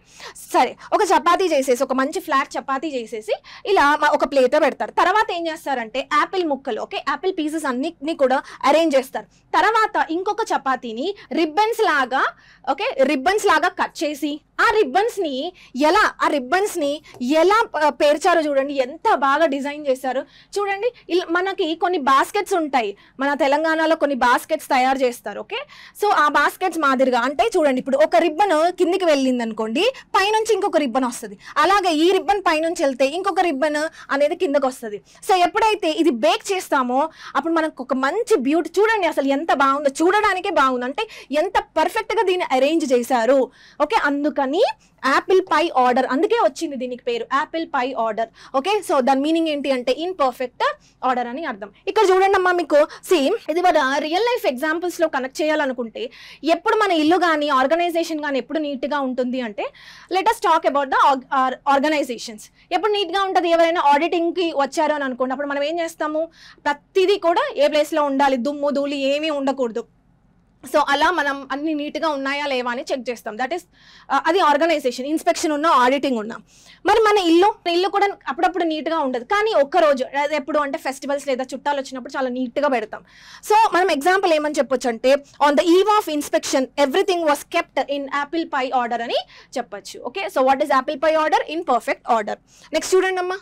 సరే, ఒక చపాతీ చేసేసి, ఒక మంచి ఫ్లాట్ చపాతీ చేసేసి ఇలా ఒక ప్లేట్లో పెడతారు. తర్వాత ఏం చేస్తారంటే యాపిల్ ముక్కలు, ఓకే, యాపిల్ పీసెస్ అన్నిటినీ కూడా అరేంజ్ చేస్తారు. తర్వాత ఇంకొక చపాతీని రిబ్బన్స్ లాగా కట్ చేసి ఆ రిబ్బన్స్ ని ఎలా పేర్చారో చూడండి, ఎంత బాగా డిజైన్ చేశారు చూడండి. మనకి కొన్ని బాస్కెట్స్ ఉంటాయి, మన తెలంగాణలో కొన్ని బాస్కెట్స్ తయారు చేస్తారు. ఓకే, సో ఆ బాస్కెట్స్ మాదిరిగా, అంటే చూడండి, ఇప్పుడు ఒక రిబ్బన్ కిందికి వెళ్ళింది అనుకోండి, పైనుంచి ఇంకొక రిబ్బన్ వస్తుంది. అలాగే ఈ రిబ్బన్ పైనుంచి వెళ్తే ఇంకొక రిబ్బన్ అనేది కిందకు వస్తుంది. సో ఎప్పుడైతే ఇది బేక్ చేస్తామో అప్పుడు మనకు ఒక మంచి బ్యూటీ, చూడండి అసలు ఎంత బాగుందో, చూడడం చూడడానికే బాగుంది, అంటే ఎంత పర్ఫెక్ట్ గా దీన్ని అరేంజ్ చేశారు. ఓకే, అందుకని యాపిల్ పై ఆర్డర్, అందుకే వచ్చింది దీనికి పేరు యాపిల్ పై ఆర్డర్. ఓకే, సో దాని మీనింగ్ ఏంటి అంటే ఇన్ పర్ఫెక్ట్ ఆర్డర్ అని అర్థం. ఇక్కడ చూడండి అమ్మా, మీకు సేమ్ ఇది మన రియల్ లైఫ్ ఎగ్జాంపుల్స్ లో కనెక్ట్ చేయాలనుకుంటే ఎప్పుడు మన ఇల్లు కానీ ఆర్గనైజేషన్ కానీ ఎప్పుడు నీట్ గా ఉంటుంది అంటే, let us talk about the organizations. ఎప్పుడు నీట్ గా ఉంటుంది, ఎవరైనా ఆడిటింగ్ కి వచ్చారు అని అనుకోండి, అప్పుడు మనం ఏం చేస్తాము, ప్రతిదీ కూడా ఏ ప్లేస్ లో ఉండాలి, దుమ్ము ధూళి ఏమీ ఉండకూడదు. సో అలా మనం అన్ని నీట్గా ఉన్నాయా లేవా అని చెక్ చేస్తాం. దట్ ఈస్ అది ఆర్గనైజేషన్, ఇన్స్పెక్షన్ ఉన్నా ఆడిటింగ్ ఉన్నా. మరి మన ఇల్లు కూడా అప్పుడప్పుడు నీట్గా ఉండదు, కానీ ఒక్కరోజు ఎప్పుడు అంటే ఫెస్టివల్స్ లేదా చుట్టాలు వచ్చినప్పుడు చాలా నీట్గా పెడతాం. సో మనం ఎగ్జాంపుల్ ఏమని చెప్పొచ్చు అంటే, on the eve of inspection everything was kept in Apple pi order అని చెప్పొచ్చు. Okay, so what is Apple pi order? In perfect order. Next చూడండి అమ్మా,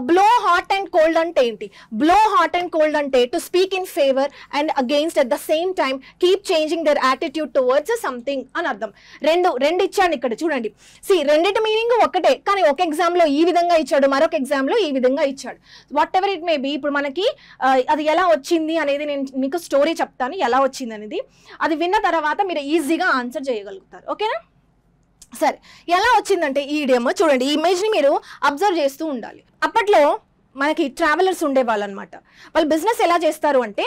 బ్లో హాట్ అండ్ కోల్డ్ అంటే ఏంటి? బ్లో హాట్ అండ్ కోల్డ్ అంటే to speak in favour and against at the same time keep changing there attitude towards something అని అర్థం. రెండు ఇచ్చాను ఇక్కడ చూడండి. రెండిటి మీనింగ్ ఒకటే, కానీ ఒక ఎగ్జామ్ లో ఈ విధంగా ఇచ్చాడు, మరొక ఎగ్జామ్ లో ఈ విధంగా ఇచ్చాడు. What ever it may be. ఇప్పుడు మనకి అది ఎలా వచ్చింది అనేది నేను మీకు స్టోరీ చెప్తాను, ఎలా వచ్చింది అనేది. అది విన్న తర్వాత మీరు ఈజీగా ఆన్సర్ చేయగలుగుతారు. ఓకేనా? సరే, ఎలా వచ్చిందంటే ఈ ఇడియమ్ చూడండి, ఈ ఇమేజ్ని మీరు అబ్జర్వ్ చేస్తూ ఉండాలి. అప్పట్లో మనకి ట్రావెలర్స్ ఉండేవాళ్ళు అనమాట. వాళ్ళు బిజినెస్ ఎలా చేస్తారు అంటే,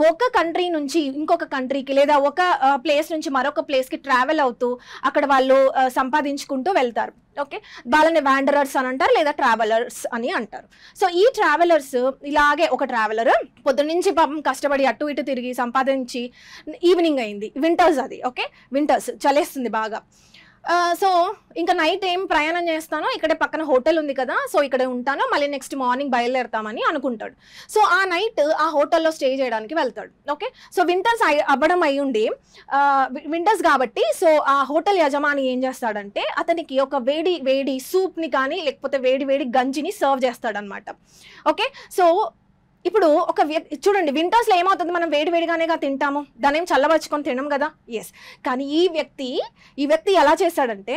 ఒక కంట్రీ నుంచి ఇంకొక కంట్రీకి లేదా ఒక ప్లేస్ నుంచి మరొక ప్లేస్కి ట్రావెల్ అవుతూ అక్కడ వాళ్ళు సంపాదించుకుంటూ వెళ్తారు. ఓకే, వాళ్ళని వ్యాండరర్స్ అని అంటారు లేదా ట్రావెలర్స్ అని అంటారు. సో ఈ ట్రావెలర్స్ ఇలాగే, ఒక ట్రావెలర్ పొద్దున్నుంచి పాపం కష్టపడి అటు ఇటు తిరిగి సంపాదించి ఈవినింగ్ అయింది, వింటర్స్ అది. ఓకే, వింటర్స్ చలేస్తుంది బాగా. సో ఇంకా నైట్ ఏం ప్రయాణం చేస్తానో, ఇక్కడే పక్కన హోటల్ ఉంది కదా, సో ఇక్కడే ఉంటాను, మళ్ళీ నెక్స్ట్ మార్నింగ్ బయలుదేరుతామని అనుకుంటాడు. సో ఆ నైట్ ఆ హోటల్లో స్టే చేయడానికి వెళ్తాడు. ఓకే, సో వింటర్స్ అవ్వడం అయి ఉండి, వింటర్స్ కాబట్టి సో ఆ హోటల్ యజమాని ఏం చేస్తాడంటే అతనికి ఒక వేడి వేడి సూప్ని కానీ లేకపోతే వేడి వేడి గంజిని సర్వ్ చేస్తాడనమాట. ఓకే, సో ఇప్పుడు ఒక చూడండి, వింటర్స్లో ఏమవుతుంది, మనం వేడివేడిగానేగా తింటాము, దాన్ని ఏం చల్లబరుచుకొని తినడం కదా. ఎస్, కానీ ఈ వ్యక్తి ఎలా చేస్తాడంటే,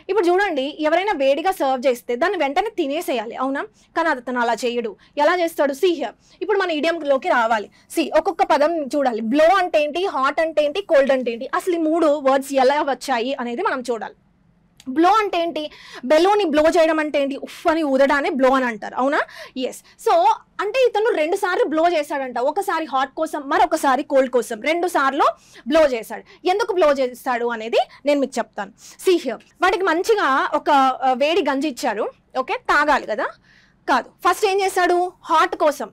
ఇప్పుడు చూడండి, ఎవరైనా వేడిగా సర్వ్ చేస్తే దాన్ని వెంటనే తినేసేయాలి, అవునా? కానీ అతను అలా చేయడు. ఎలా చేస్తాడు? See here. ఇప్పుడు మన ఇడియంలోకి రావాలి. ఒక్కొక్క పదం చూడాలి. బ్లో అంటే ఏంటి, హాట్ అంటే ఏంటి, కోల్డ్ అంటే ఏంటి, అసలు ఈ మూడు వర్డ్స్ ఎలా వచ్చాయి అనేది మనం చూడాలి. బ్లో అంటే ఏంటి? బెలూని బ్లో చేయడం అంటే ఏంటి? ఉఫ్ అని ఊదడాన్ని బ్లో అని అంటారు, అవునా? ఎస్. సో అంటే ఇతను 2 సార్లు బ్లో చేశాడంట, ఒకసారి హాట్ కోసం మరొకసారి కోల్డ్ కోసం, 2 సార్లు బ్లో చేశాడు. ఎందుకు బ్లో చేస్తాడు అనేది నేను మీకు చెప్తాను. See here. వాటికి మంచిగా ఒక వేడి గంజి ఇచ్చారు. ఓకే, తాగాలి కదా, కాదు, ఫస్ట్ ఏం చేశాడు, హాట్ కోసం.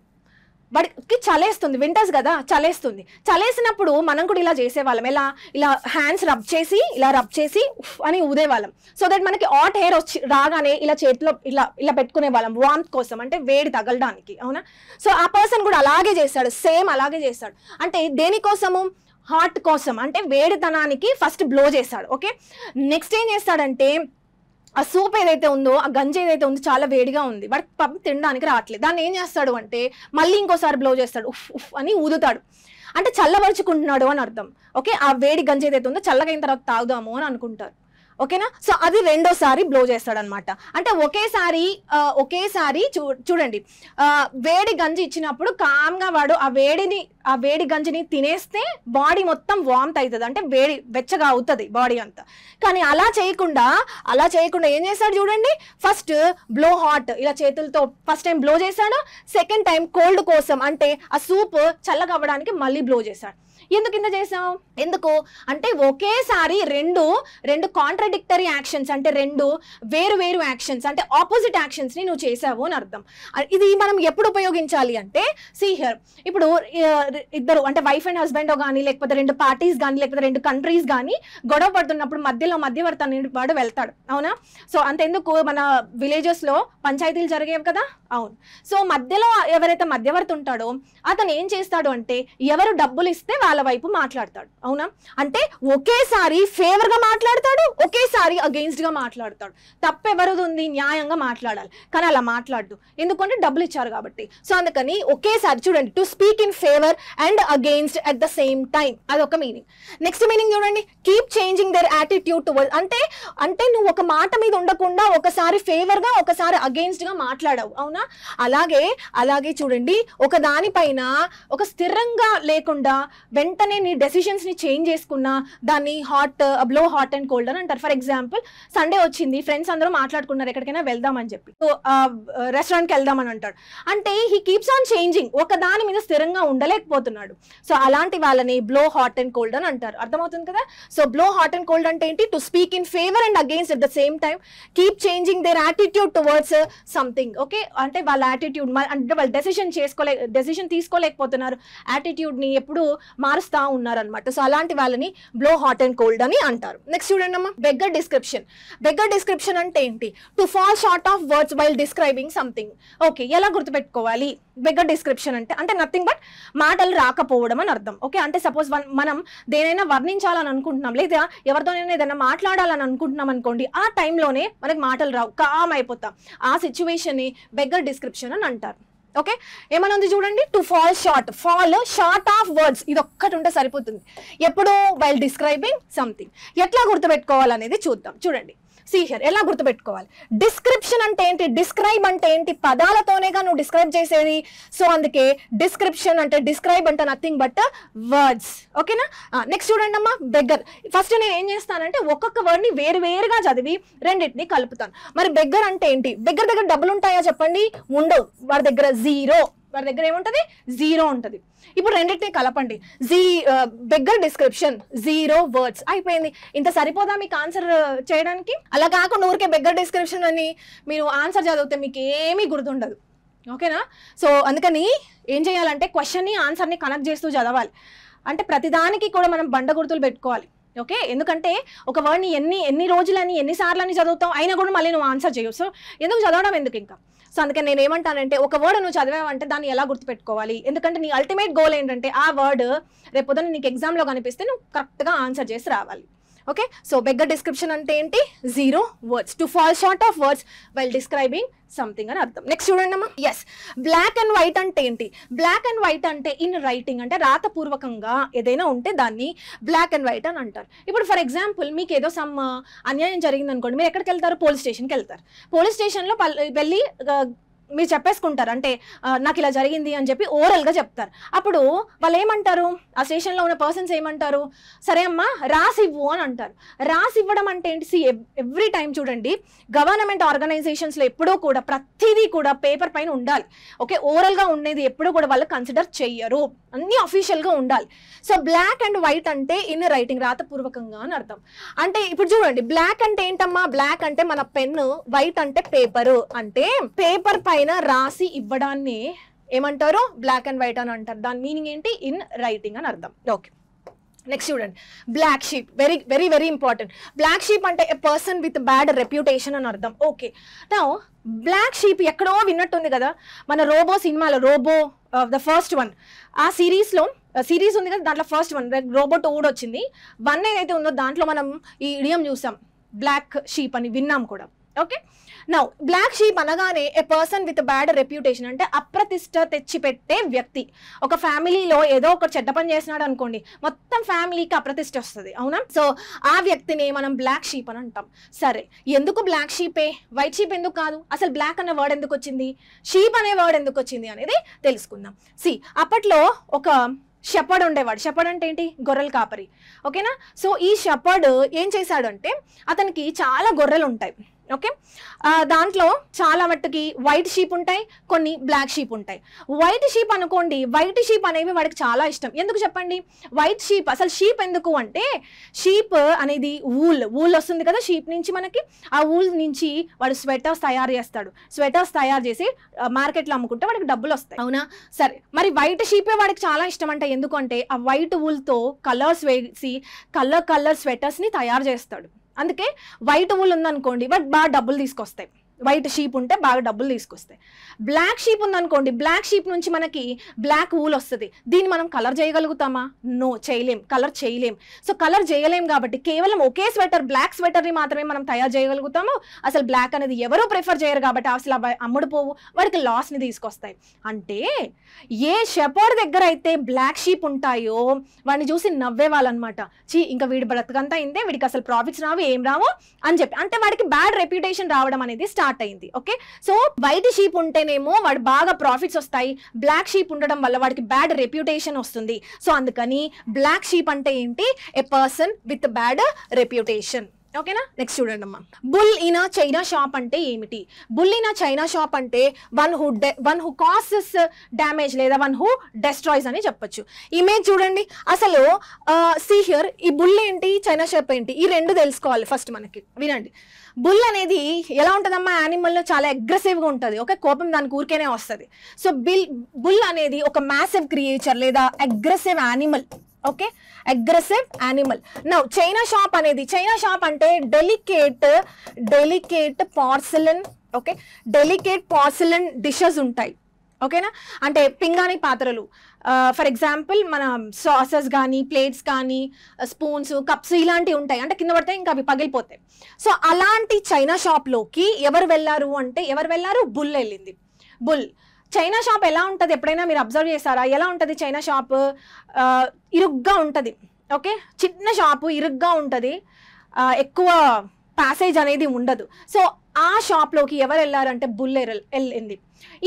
వాడికి చలేస్తుంది, వింటర్స్ కదా, చలేస్తుంది. చలేసినప్పుడు మనం కూడా ఇలా చేసేవాళ్ళం. ఇలా హ్యాండ్స్ రబ్ చేసి ఉఫ్ అని ఊదేవాళ్ళం. సో దట్ మనకి హాట్ హెయిర్ వచ్చి రాగానే ఇలా చేతిలో ఇలా పెట్టుకునే వాళ్ళం, వార్మ్త్ కోసం, అంటే వేడి తగలడానికి, అవునా? సో ఆ పర్సన్ కూడా అలాగే చేస్తాడు, సేమ్ అలాగే చేస్తాడు. అంటే దేనికోసము? హాట్ కోసం, అంటే వేడితనానికి ఫస్ట్ బ్లో చేస్తాడు. ఓకే, నెక్స్ట్ ఏం చేస్తాడంటే, ఆ సూప్ ఏదైతే ఉందో, ఆ గంజి ఏదైతే ఉందో చాలా వేడిగా ఉంది, వాడికి పాపం తినడానికి రావట్లేదు. దాన్ని ఏం చేస్తాడు అంటే మళ్ళీ ఇంకోసారి బ్లో చేస్తాడు, ఉఫ్ ఉఫ్ అని ఊదుతాడు. అంటే చల్లబరుచుకుంటున్నాడు అని అర్థం. ఓకే, ఆ వేడి గంజి ఏదైతే ఉందో చల్లగైన తర్వాత తాగుదాము అని అనుకుంటారు. ఓకేనా? సో అది రెండోసారి బ్లో చేస్తాడనమాట. అంటే ఒకేసారి చూడండి, వేడి గంజి ఇచ్చినప్పుడు కామ్గా వాడు ఆ వేడి గంజిని తినేస్తే బాడీ మొత్తం వార్మ్త్ అవుతుంది, అంటే వెచ్చగా అవుతుంది బాడీ అంతా. కానీ అలా చేయకుండా ఏం చేస్తాడు చూడండి, ఫస్ట్ బ్లో హాట్, ఇలా చేతులతో ఫస్ట్ టైం బ్లో చేశాడు, సెకండ్ టైం కోల్డ్ కోసం, అంటే ఆ సూప్ చల్లగా అవ్వడానికి మళ్ళీ బ్లో చేశాడు. ఎందుకు ఇంత చేసాం? ఎందుకు అంటే ఒకేసారి రెండు కాంట్రడిక్టరీ యాక్షన్స్, అంటే రెండు వేరు యాక్షన్స్, అంటే ఆపోజిట్ యాక్షన్స్ ని నువ్వు చేసావు అని అర్థం. ఇది మనం ఎప్పుడు ఉపయోగించాలి అంటే, సీ హియర్, ఇప్పుడు ఇద్దరు అంటే వైఫ్ అండ్ హస్బెండ్ కానీ లేకపోతే 2 పార్టీస్ కానీ లేకపోతే 2 కంట్రీస్ కానీ గొడవ పడుతున్నప్పుడు మధ్యవర్తి అనే వాడు వెళ్తాడు, అవునా? సో అంతెందుకు, మన విలేజెస్ లో పంచాయతీలు జరిగేవి కదా, అవును. సో మధ్యలో ఎవరైతే మధ్యవర్తి ఉంటాడో అతను ఏం చేస్తాడు అంటే, ఎవరు డబ్బులు ఇస్తే వాళ్ళ వైపు మాట్లాడతాడు, అవునా? అంటే ఒకేసారి ఫేవర్ గా మాట్లాడతాడు, ఒకేసారి అగెయిన్స్ట్ గా మాట్లాడతాడు. తప్పెవరిది ఉంది? న్యాయంగా మాట్లాడాలి, కానీ అలా మాట్లాడదు, ఎందుకంటే డబ్బులు ఇచ్చారు కాబట్టి. సో అందుకని ఒకేసారి చూడండి, to speak in favour and against at the same time, అదొక మీనింగ్. నెక్స్ట్ మీనింగ్ చూడండి, keep changing there attitude towards, అంటే నువ్వు ఒక మాట మీద ఉండకుండా ఒకసారి ఫేవర్ గా ఒకసారి అగెయిన్స్ట్ గా మాట్లాడావు, అవునా? అలాగే చూడండి, ఒక దానిపైన ఒక స్థిరంగా లేకుండా వెంటనే నీ డెసిషన్స్ని చేంజ్ చేసుకున్నా దాన్ని బ్లో హాట్ అండ్ కోల్డ్ అని అంటారు. ఫర్ ఎగ్జాంపుల్ సండే వచ్చింది, ఫ్రెండ్స్ అందరూ మాట్లాడుకున్నారు ఎక్కడికైనా వెళ్దామని చెప్పి, సో రెస్టారెంట్కి వెళ్దామని అంటాడు. అంటే హీ కీప్స్ ఆన్ చేంజింగ్, ఒక దాని మీద స్థిరంగా ఉండలేకపోతున్నాడు. సో అలాంటి వాళ్ళని బ్లో హాట్ అండ్ కోల్డ్ అని అంటారు. అర్థమవుతుంది కదా? So blow hot and cold అంటే ఏంటి? To speak in favour and against at the same time, keep changing there attitude towards something. Okay, అంటే వాళ్ళ యాటిట్యూడ్ అంటే వాళ్ళు డెసిషన్ తీసుకోలేకపోతున్నారు, యాటిట్యూడ్ని ఎప్పుడు మారుస్తూ ఉన్నారు అనమాట. సో అలాంటి వాళ్ళని బ్లో హాట్ అండ్ కోల్డ్ అని అంటారు. నెక్స్ట్ చూడండి అమ్మా, బెగ్గర్ డిస్క్రిప్షన్. బెగ్గర్ డిస్క్రిప్షన్ అంటే ఏంటి? To fall short of words while describing something. Okay, ఎలా గుర్తుపెట్టుకోవాలి? బెగ్గర్ డిస్క్రిప్షన్ అంటే నథింగ్ బట్ మాటలు రాకపోవడం అని అర్థం. ఓకే, అంటే సపోజ్ మనం దేనైనా వర్ణించాలని అనుకుంటున్నాం, లేదా ఎవరితోనైనా ఏదైనా మాట్లాడాలని అనుకుంటున్నాం అనుకోండి, ఆ టైంలోనే మనకి మాటలు రావు, కామ్ అయిపోతాం. ఆ సిచ్యువేషన్ని బెగ్గర్ డిస్క్రిప్షన్ అని అంటారు. ఓకే, ఏమన్నా ఉంది చూడండి, to fall short of words, ఇది ఒక్కటి ఉంటే సరిపోతుంది. ఎప్పుడు? While describing something. ఎట్లా గుర్తుపెట్టుకోవాలనేది చూద్దాం. చూడండి, సీ హియర్, ఎలా గుర్తుపెట్టుకోవాలి? డిస్క్రిప్షన్ అంటే ఏంటి? డిస్క్రైబ్ అంటే ఏంటి? పదాలతోనేగా నువ్వు డిస్క్రైబ్ చేసేది. సో అందుకే డిస్క్రిప్షన్ అంటే, డిస్క్రైబ్ అంటే నథింగ్ బట్ వర్డ్స్. ఓకేనా? నెక్స్ట్ చూడండి అమ్మా, బెగ్గర్. ఫస్ట్ నేను ఏం చేస్తానంటే ఒక్కొక్క వర్డ్ని వేరుగా చదివి రెండింటిని కలుపుతాను. మరి బెగ్గర్ అంటే ఏంటి? బెగ్గర్ దగ్గర డబ్బులు ఉంటాయా చెప్పండి? ఉండవు. వాడి దగ్గర జీరో, వాడి దగ్గర ఏముంటుంది? జీరో ఉంటుంది. ఇప్పుడు రెండింటిని కలపండి. బెగ్గర్ డిస్క్రిప్షన్, జీరో వర్డ్స్, అయిపోయింది. ఇంత సరిపోదా మీకు ఆన్సర్ చేయడానికి? అలా కాకుండా ఊరికే బెగ్గర్ డిస్క్రిప్షన్ అని మీరు ఆన్సర్ చదివితే మీకు ఏమీ గుర్తుండదు. ఓకేనా? సో అందుకని ఏం చేయాలంటే క్వశ్చన్ని ఆన్సర్ని కనెక్ట్ చేస్తూ చదవాలి. అంటే ప్రతిదానికి కూడా మనం బండ గుర్తులు పెట్టుకోవాలి. ఓకే, ఎందుకంటే ఒక వర్డ్ని ఎన్ని రోజులని ఎన్నిసార్లు అని చదువుతావు, అయినా కూడా మళ్ళీ నువ్వు ఆన్సర్ చేయవు. సో ఎందుకు చదవడం ఎందుకు ఇంకా? సో అందుకని నేను ఏమంటానంటే ఒక వర్డ్ నువ్వు చదివావంటే దాన్ని ఎలా గుర్తుపెట్టుకోవాలి? ఎందుకంటే నీ అల్టిమేట్ గోల్ ఏంటంటే ఆ వర్డ్ రేపు పొద్దున నీకు ఎగ్జామ్లో కనిపిస్తే నువ్వు కరెక్ట్గా ఆన్సర్ చేసి రావాలి. ఓకే, సో బెగ్గర్ డిస్క్రిప్షన్ అంటే ఏంటి? Zero words, to fall short of words while describing something అని అర్థం. నెక్స్ట్ చూడండి అమ్మా, ఎస్, బ్లాక్ అండ్ వైట్ అంటే ఏంటి? బ్లాక్ అండ్ వైట్ అంటే ఇన్ రైటింగ్, అంటే రాతపూర్వకంగా ఏదైనా ఉంటే దాన్ని బ్లాక్ అండ్ వైట్ అని అంటారు. ఇప్పుడు ఫర్ ఎగ్జాంపుల్ మీకు ఏదో సమ్ అన్యాయం జరిగింది అనుకోండి, మీరు ఎక్కడికి వెళ్తారు? పోలీస్ స్టేషన్కి వెళ్తారు. పోలీస్ స్టేషన్లో వెళ్ళి మీరు చెప్పేసుకుంటారు, అంటే నాకు ఇలా జరిగింది అని చెప్పి ఓరల్గా చెప్తారు. అప్పుడు వాళ్ళు ఏమంటారు? ఆ స్టేషన్లో ఉన్న పర్సన్స్ ఏమంటారు? సరే అమ్మా రాసి ఇవ్వు అని అంటారు. రాసి ఇవ్వడం అంటే ఏంటి? ఎవ్రీ టైం చూడండి, గవర్నమెంట్ ఆర్గనైజేషన్స్లో ఎప్పుడూ కూడా ప్రతిదీ కూడా పేపర్ పైన ఉండాలి. ఓకే, ఓరల్గా ఉండేది ఎప్పుడూ కూడా వాళ్ళు కన్సిడర్ చెయ్యరు, అన్నీ అఫీషియల్గా ఉండాలి. సో బ్లాక్ అండ్ వైట్ అంటే ఇన్ రైటింగ్, రాతపూర్వకంగా అని అర్థం. అంటే ఇప్పుడు చూడండి, బ్లాక్ అంటే ఏంటమ్మా? బ్లాక్ అంటే మన పెన్ను, వైట్ అంటే పేపరు, అంటే పేపర్ పైన రాసి ఇవ్వడాన్ని ఏమంటారు? బ్లాక్ అండ్ వైట్ అని అంటారు. దాని మీనింగ్ ఏంటి? ఇన్ రైటింగ్ అని అర్థం. ఓకే, నెక్స్ట్ చూడండి, black sheep. Very very very important. Black sheep అంటే a person with bad reputation అని అర్థం. ఓకే, నౌ బ్లాక్ షీప్ ఎక్కడో విన్నట్టుంది కదా, మన రోబో సినిమాలో, రోబో ద ఫస్ట్ వన్, ఆ సిరీస్ ఉంది కదా, దాంట్లో ఫస్ట్ వన్ రోబో 2 కూడా వచ్చింది. 1 ఏదైతే ఉందో దాంట్లో మనం ఈ ఇడియం చూసాం, బ్లాక్ షీప్ అని విన్నాం కూడా. ఓకే, నౌ బ్లాక్ షీప్ అనగానే ఏ పర్సన్ విత్ బ్యాడ్ రెప్యుటేషన్, అంటే అప్రతిష్ట తెచ్చిపెట్టే వ్యక్తి. ఒక ఫ్యామిలీలో ఏదో ఒక చెడ్డ పని చేసినాడు అనుకోండి, మొత్తం ఫ్యామిలీకి అప్రతిష్ట వస్తుంది, అవునా? సో ఆ వ్యక్తిని మనం బ్లాక్ షీప్ అని అంటాం. సరే, ఎందుకు బ్లాక్ షీపే, వైట్ షీప్ ఎందుకు కాదు? అసలు బ్లాక్ అనే వర్డ్ ఎందుకు వచ్చింది, షీప్ అనే వర్డ్ ఎందుకు వచ్చింది అనేది తెలుసుకుందాం. అప్పట్లో ఒక షెపర్డ్ ఉండేవాడు. షెపర్డ్ అంటే ఏంటి? గొర్రెల కాపరి. ఓకేనా? సో ఈ షెపర్డ్ ఏం చేశాడు అంటే, అతనికి చాలా గొర్రెలు ఉంటాయి. ఓకే, దాంట్లో చాలా మట్టుకి వైట్ షీప్ ఉంటాయి, కొన్ని బ్లాక్ షీప్ ఉంటాయి. వైట్ షీప్ అనుకోండి, వైట్ షీప్ అనేవి వాడికి చాలా ఇష్టం. ఎందుకు చెప్పండి? వైట్ షీప్, అసలు షీప్ ఎందుకు అంటే, షీప్ అనేది ఊల్ వస్తుంది కదా షీప్ నుంచి మనకి, ఆ ఊల్ నుంచి వాడు స్వెటర్స్ తయారు చేస్తాడు. స్వెటర్స్ తయారు చేసి మార్కెట్లో అమ్ముకుంటే వాడికి డబ్బులు వస్తాయి, అవునా? సరే, మరి వైట్ షీపే వాడికి చాలా ఇష్టం అంటే ఎందుకంటే ఆ వైట్ ఊల్తో కలర్స్ వేసి కలర్ స్వెటర్స్ని తయారు చేస్తాడు. అందుకే వైట్ ఊల్ ఉందనుకోండి, బట్ బాగా డబ్బులు తీసుకొస్తాయి. వైట్ షీప్ ఉంటే బాగా డబ్బులు తీసుకొస్తాయి. బ్లాక్ షీప్ ఉందనుకోండి, బ్లాక్ షీప్ నుంచి మనకి బ్లాక్ ఊల్ వస్తుంది. దీన్ని మనం కలర్ చేయగలుగుతామా? నో, చేయలేం, కలర్ చేయలేం. సో కలర్ చేయలేం కాబట్టి కేవలం ఒకే స్వెటర్, బ్లాక్ స్వెటర్ని మాత్రమే మనం తయారు చేయగలుగుతాము. అసలు బ్లాక్ అనేది ఎవరూ ప్రిఫర్ చేయరు కాబట్టి అసలు అమ్ముడు పోవు, వాడికి లాస్ని తీసుకొస్తాయి. అంటే ఏ షెపర్డ్ దగ్గర అయితే బ్లాక్ షీప్ ఉంటాయో వాడిని చూసి నవ్వేవాళ్ళనమాట. ఇంకా వీడి బ్రతకంతా ఇంతే, వీడికి అసలు ప్రాఫిట్స్ రావు, ఏం రావు అని చెప్పి. అంటే వాడికి బ్యాడ్ రెప్యుటేషన్ రావడం అనేది స్టార్ట్ స్టార్ట్ అయింది. ఓకే, సో వైట్ షీప్ ఉంటేనేమో వాడు బాగా ప్రాఫిట్స్ వస్తాయి, బ్లాక్ షీప్ ఉండడం వల్ల వాడికి బ్యాడ్ రెప్యుటేషన్ వస్తుంది. సో అందుకని బ్లాక్ షీప్ అంటే ఏంటి, ఏ పర్సన్ విత్ బ్యాడ్ రెప్యుటేషన్. ఓకేనా, నెక్స్ట్ చూడండి అమ్మా. బుల్ ఇన్ చైనా షాప్ అంటే ఏమిటి? బుల్ ఇన్ చైనా షాప్ అంటే వన్ హూ కాసెస్ డ్యామేజ్ లేదా వన్ హూ డెస్ట్రాయ్స్ అని చెప్పొచ్చు. ఇమేజ్ చూడండి, అసలు సీ హియర్, ఈ బుల్ ఏంటి, చైనా షాప్ ఏంటి, ఈ రెండు తెలుసుకోవాలి ఫస్ట్ మనకి. వినండి, బుల్ అనేది ఎలా ఉంటుందమ్మా, యానిమల్లో చాలా అగ్రెసివ్గా ఉంటుంది. ఓకే, కోపం దానికి ఊరికేనే వస్తుంది. సో బుల్ అనేది ఒక మ్యాసివ్ క్రియేచర్ లేదా aggressive animal. Okay, aggressive animal. Now China shop అనేది, చైనా షాప్ అంటే డెలికేట్ పార్సిలన్. ఓకే, డెలికేట్ పార్సిలన్ డిషెస్ ఉంటాయి. ఓకేనా, అంటే పింగాణి పాత్రలు, ఫర్ ఎగ్జాంపుల్ మన సాసెస్ కానీ, ప్లేట్స్ కానీ, స్పూన్స్, కప్స్ ఇలాంటివి ఉంటాయి. అంటే కింద పడితే ఇంకా అవి పగిలిపోతాయి. సో అలాంటి చైనా షాప్లోకి ఎవరు వెళ్ళారు అంటే, బుల్ వెళ్ళింది. బుల్ చైనా షాప్ ఎలా ఉంటుంది, ఎప్పుడైనా మీరు అబ్జర్వ్ చేశారా? ఎలా ఉంటుంది చైనా షాప్? ఇరుగ్గా ఉంటుంది. ఓకే, చిన్న షాపు ఇరుగ్గా ఉంటుంది, ఎక్కువ ప్యాసేజ్ అనేది ఉండదు. సో ఆ షాప్లోకి ఎవరు వెళ్ళారంటే బుల్ వెళ్ళింది.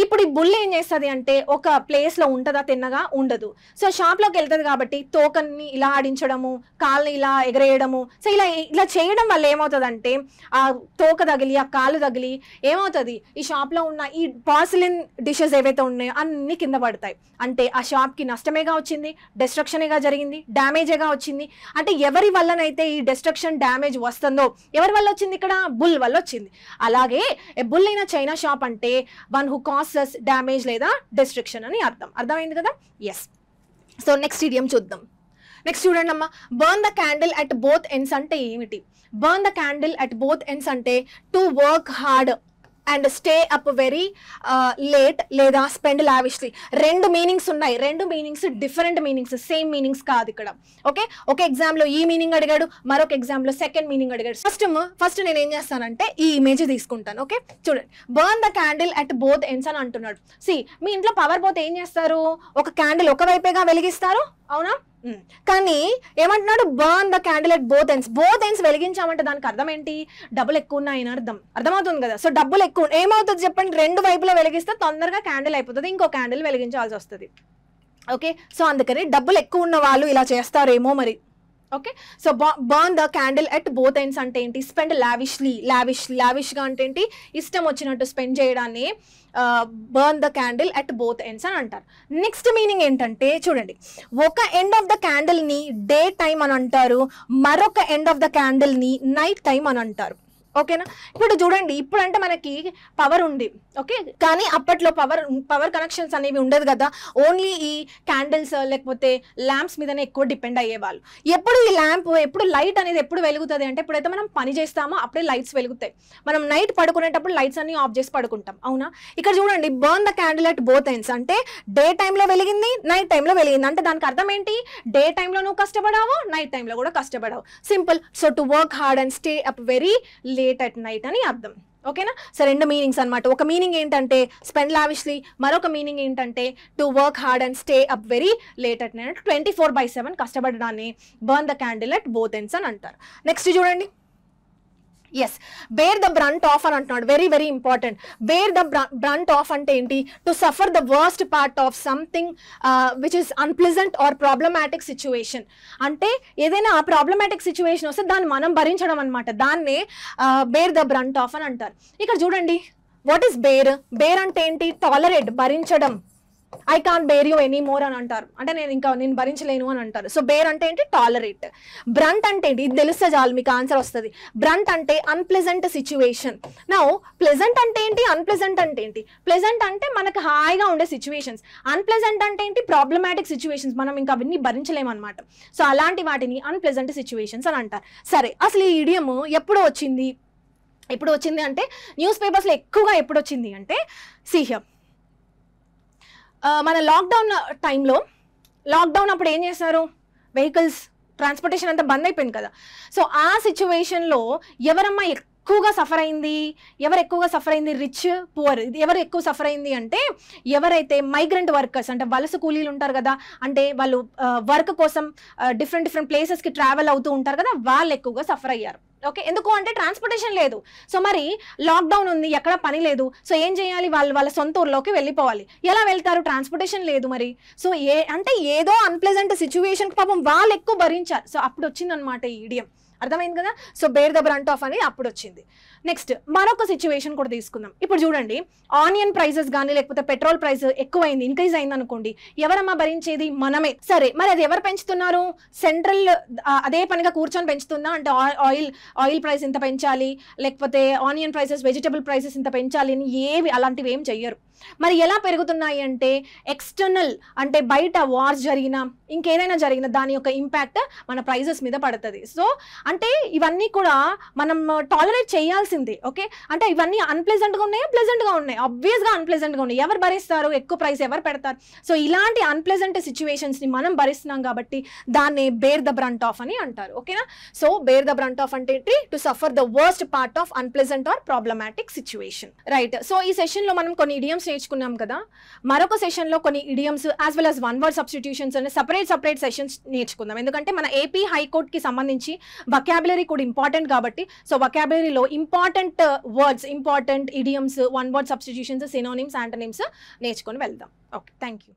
ఇప్పుడు ఈ బుల్ ఏం చేస్తుంది అంటే, ఒక ప్లేస్లో ఉంటుందా, తిన్నగా ఉండదు. సో షాప్లోకి వెళ్తుంది కాబట్టి తోకని ఇలా ఆడించడము, కాళ్ళని ఇలా ఎగరేయడము. సో ఇలా చేయడం వల్ల ఏమవుతుందంటే, ఆ తోక తగిలి, ఆ కాళ్ళు తగిలి ఏమవుతుంది, ఈ షాప్లో ఉన్న ఈ పార్సిలిన్ డిషెస్ ఏవైతే ఉన్నాయో అన్నీ కింద పడతాయి. అంటే ఆ షాప్కి నష్టమేగా వచ్చింది, డెస్ట్రక్షనేగా జరిగింది, డ్యామేజేగా వచ్చింది. అంటే ఎవరి వల్లనైతే ఈ డెస్ట్రక్షన్, డ్యామేజ్ వస్తుందో ఎవరి వల్ల వచ్చింది, ఇక్కడ బుల్ వల్ల వచ్చింది. అలాగే బుల్ అయిన చైనా షాప్ అంటే వన్ హూ కాసెస్ డ్యామేజ్ లేదా డిస్ట్రక్షన్ అని అర్థమైంది కదా. ఎస్, సో నెక్స్ట్ ఇడియం చూద్దాం. నెక్స్ట్ చూడండి అమ్మా, burn the candle at both ends అంటే ఏమిటి? Burn the candle at both ends అంటే to work hard and stay up very late లేదా స్పెండ్ లావిష్లీ. రెండు మీనింగ్స్ ఉన్నాయి, రెండు meanings different meanings, same meanings కాదు ఇక్కడ. ఓకే, ఒక ఎగ్జామ్లో ఈ మీనింగ్ అడిగాడు, మరొక ఎగ్జామ్లో సెకండ్ మీనింగ్ అడిగాడు. ఫస్ట్ నేను ఏం చేస్తానంటే ఈ ఇమేజ్ తీసుకుంటాను. ఓకే, చూడండి, burn the candle at both ends అని అంటున్నాడు. మీ ఇంట్లో పవర్ పోతే ఏం చేస్తారు, ఒక క్యాండిల్ ఒకవైపేగా వెలిగిస్తారు, అవునా? కానీ ఏమంటున్నాడు, burn the candle at both ends వెలిగించామంటే దానికి అర్థం ఏంటి, డబ్బులు ఎక్కువ ఉన్నాయని అర్థమవుతుంది కదా. సో డబ్బులు ఎక్కువ ఏమవుతుంది చెప్పండి, రెండు వైపులో వెలిగిస్తే తొందరగా క్యాండిల్ అయిపోతుంది, ఇంకో క్యాండిల్ వెలిగించాల్సి వస్తుంది. ఓకే, సో అందుకని డబ్బులు ఎక్కువ ఉన్న వాళ్ళు ఇలా చేస్తారేమో మరి. Okay, so burn the candle at both ends అంటే ఏంటి, స్పెండ్ లావిష్గా అంటే ఏంటి, ఇష్టం వచ్చినట్టు స్పెండ్ చేయడాన్ని burn the candle at both ends అని అంటారు. నెక్స్ట్ మీనింగ్ ఏంటంటే చూడండి, ఒక ఎండ్ ఆఫ్ ద క్యాండిల్ని డే టైం అని అంటారు, మరొక ఎండ్ ఆఫ్ ద క్యాండిల్ని నైట్ టైం అని అంటారు. ఓకేనా, ఇప్పుడు చూడండి, ఇప్పుడు అంటే మనకి పవర్ ఉంది. ఓకే, కానీ అప్పట్లో పవర్ కనెక్షన్స్ అనేవి ఉండదు కదా. ఓన్లీ ఈ క్యాండిల్స్ లేకపోతే ల్యాంప్స్ మీదనే ఎక్కువ డిపెండ్ అయ్యేవాళ్ళు. ఎప్పుడు ఈ ల్యాంప్, ఎప్పుడు లైట్ అనేది ఎప్పుడు వెలుగుతుంది అంటే, ఎప్పుడైతే మనం పని చేస్తామో అప్పుడే లైట్స్ వెలుగుతాయి. మనం నైట్ పడుకునేటప్పుడు లైట్స్ అన్ని ఆఫ్ చేసి పడుకుంటాం, అవునా? ఇక్కడ చూడండి, burn the candle at both ends అంటే డే టైంలో వెలిగింది, నైట్ టైంలో వెలిగింది. అంటే దానికి అర్థం ఏంటి, డే టైంలో నువ్వు కష్టపడావు, నైట్ టైంలో కూడా కష్టపడావు. Simple. So to work hard and stay up very late at night అని అర్థం. ఓకేనా, సో రెండు మీనింగ్స్ అనమాట. ఒక మీనింగ్ ఏంటంటే స్పెండ్ లావిష్లీ, మరొక మీనింగ్ ఏంటంటే to work hard and stay up very late at night. 24/7 కష్టపడడాన్ని burn the candle at both ends అని అంటారు. నెక్స్ట్ చూడండి, yes, bear the brunt of అని అంటున్నాడు. Very very important. Bear the brunt of అంటే ఏంటి, to suffer the worst part of something which is unpleasant or problematic situation. అంటే ఏదైనా problematic situation వస్తే దాన్ని మనం భరించడం అనమాట. దాన్నే బేర్ ద బ్రంట్ ఆఫ్ అని అంటారు. ఇక్కడ చూడండి, వాట్ ఈస్ బేర్? బేర్ అంటే ఏంటి, టాలరేట్, భరించడం. I can't bear you any more అని అంటారు, అంటే నేను భరించలేను అని అంటారు. సో బేర్ అంటే ఏంటి, టాలరేట్. బ్రంట్ అంటే ఏంటి, ఇది తెలిస్తే చాలు మీకు ఆన్సర్ వస్తుంది. బ్రంట్ అంటే అన్ప్లెజెంట్ సిచ్యువేషన్. నౌ ప్లెజెంట్ అంటే ఏంటి, అన్ప్లెజెంట్ అంటే ఏంటి? ప్లెజెంట్ అంటే మనకు హాయిగా ఉండే సిచ్యువేషన్స్, అన్ప్లెజెంట్ అంటే ఏంటి, ప్రాబ్లమాటిక్ సిచ్యువేషన్స్, మనం ఇంకా అవన్నీ భరించలేము అనమాట. సో అలాంటి వాటిని అన్ప్లెజెంట్ సిచ్యువేషన్స్ అని అంటారు. సరే, అసలు ఈ ఇడియమ్ ఎప్పుడు వచ్చింది అంటే న్యూస్ పేపర్స్లో ఎక్కువగా ఎప్పుడు వచ్చింది అంటే, సీ హియర్, మన లాక్డౌన్ అప్పుడు ఏం చేశారు, వెహికల్స్, ట్రాన్స్పోర్టేషన్ అంతా బంద్ అయిపోయింది కదా. సో ఆ సిచ్యువేషన్లో ఎవరమ్మా ఎక్కువగా సఫర్ అయింది, రిచ్, పువర్. ఇది ఎవరు ఎక్కువ సఫర్ అయింది అంటే, ఎవరైతే మైగ్రెంట్ వర్కర్స్ అంటే వలస కూలీలు ఉంటారు కదా, అంటే వాళ్ళు వర్క్ కోసం డిఫరెంట్ ప్లేసెస్కి ట్రావెల్ అవుతూ ఉంటారు కదా, వాళ్ళు ఎక్కువగా సఫర్ అయ్యారు. ఓకే, ఎందుకు అంటే ట్రాన్స్పోర్టేషన్ లేదు. సో మరి లాక్డౌన్ ఉంది, ఎక్కడ పని లేదు, సో ఏం చేయాలి, వాళ్ళు వాళ్ళ సొంత ఊర్లోకి వెళ్ళిపోవాలి. ఎలా వెళ్తారు, ట్రాన్స్పోర్టేషన్ లేదు మరి. సో అంటే ఏదో అన్ప్లెజెంట్ సిచ్యువేషన్ పాపం వాళ్ళు ఎక్కువ భరించారు. సో అప్పుడు వచ్చిందనమాట ఈ ఇడియం. అర్థమైంది కదా. So bear the brunt of అని అప్పుడు వచ్చింది. నెక్స్ట్ మరొక సిచ్యువేషన్ కూడా తీసుకుందాం. ఇప్పుడు చూడండి, ఆనియన్ ప్రైసెస్ కానీ లేకపోతే పెట్రోల్ ప్రైస్ ఎక్కువైంది, ఇంక్రీజ్ అయింది అనుకోండి, ఎవరమ్మా భరించేది, మనమే. సరే మరి అది ఎవరు పెంచుతున్నారు, సెంట్రల్ అదే పనిగా కూర్చొని పెంచుతుందా అంటే ఆయిల్ ప్రైస్ ఇంత పెంచాలి, లేకపోతే ఆనియన్ ప్రైసెస్, వెజిటబుల్ ప్రైసెస్ ఇంత పెంచాలి అని అలాంటివి ఏం చెయ్యరు. మరి ఎలా పెరుగుతున్నాయి అంటే ఎక్స్టర్నల్, అంటే బయట వార్స్ జరిగినా ఇంకేదైనా జరిగినా దాని యొక్క ఇంపాక్ట్ మన ప్రైజెస్ మీద పడుతుంది. సో అంటే ఇవన్నీ కూడా మనం టాలరేట్ చేయాల్సిందే. ఓకే, అంటే ఇవన్నీ అన్ప్లెజెంట్గా ఉన్నాయా, ప్లెజెంట్గా ఉన్నాయి, ఆబ్వియస్గా అన్ప్లెజెంట్గా ఉన్నాయి. ఎవరు భరిస్తారు, ఎక్కువ ప్రైస్ ఎవరు పెడతారు. సో ఇలాంటి అన్ప్లెజెంట్ సిచ్యువేషన్స్ని మనం భరిస్తున్నాం కాబట్టి దాన్ని బేర్ ద బ్రంట్ ఆఫ్ అని అంటారు. ఓకేనా. So bear the brunt of అంటే to suffer the worst part of unpleasant or problematic situation. Right. So ఈ సెషన్లో మనం కొన్ని ఇడియమ్స్ నేర్చుకున్నాం కదా. మరొక సెషన్లో కొన్ని idioms as well as one word substitutions అనే సపరేట్ సెషన్స్ నేర్చుకుందాం. ఎందుకంటే మన ఏపీ హైకోర్టుకి సంబంధించి వొకాబులరీ కూడా ఇంపార్టెంట్ కాబట్టి, సో వొకాబులరీలో important words, important idioms, one word substitutions, synonyms, antonyms నేర్చుకొని వెళ్దాం. Okay, thank you.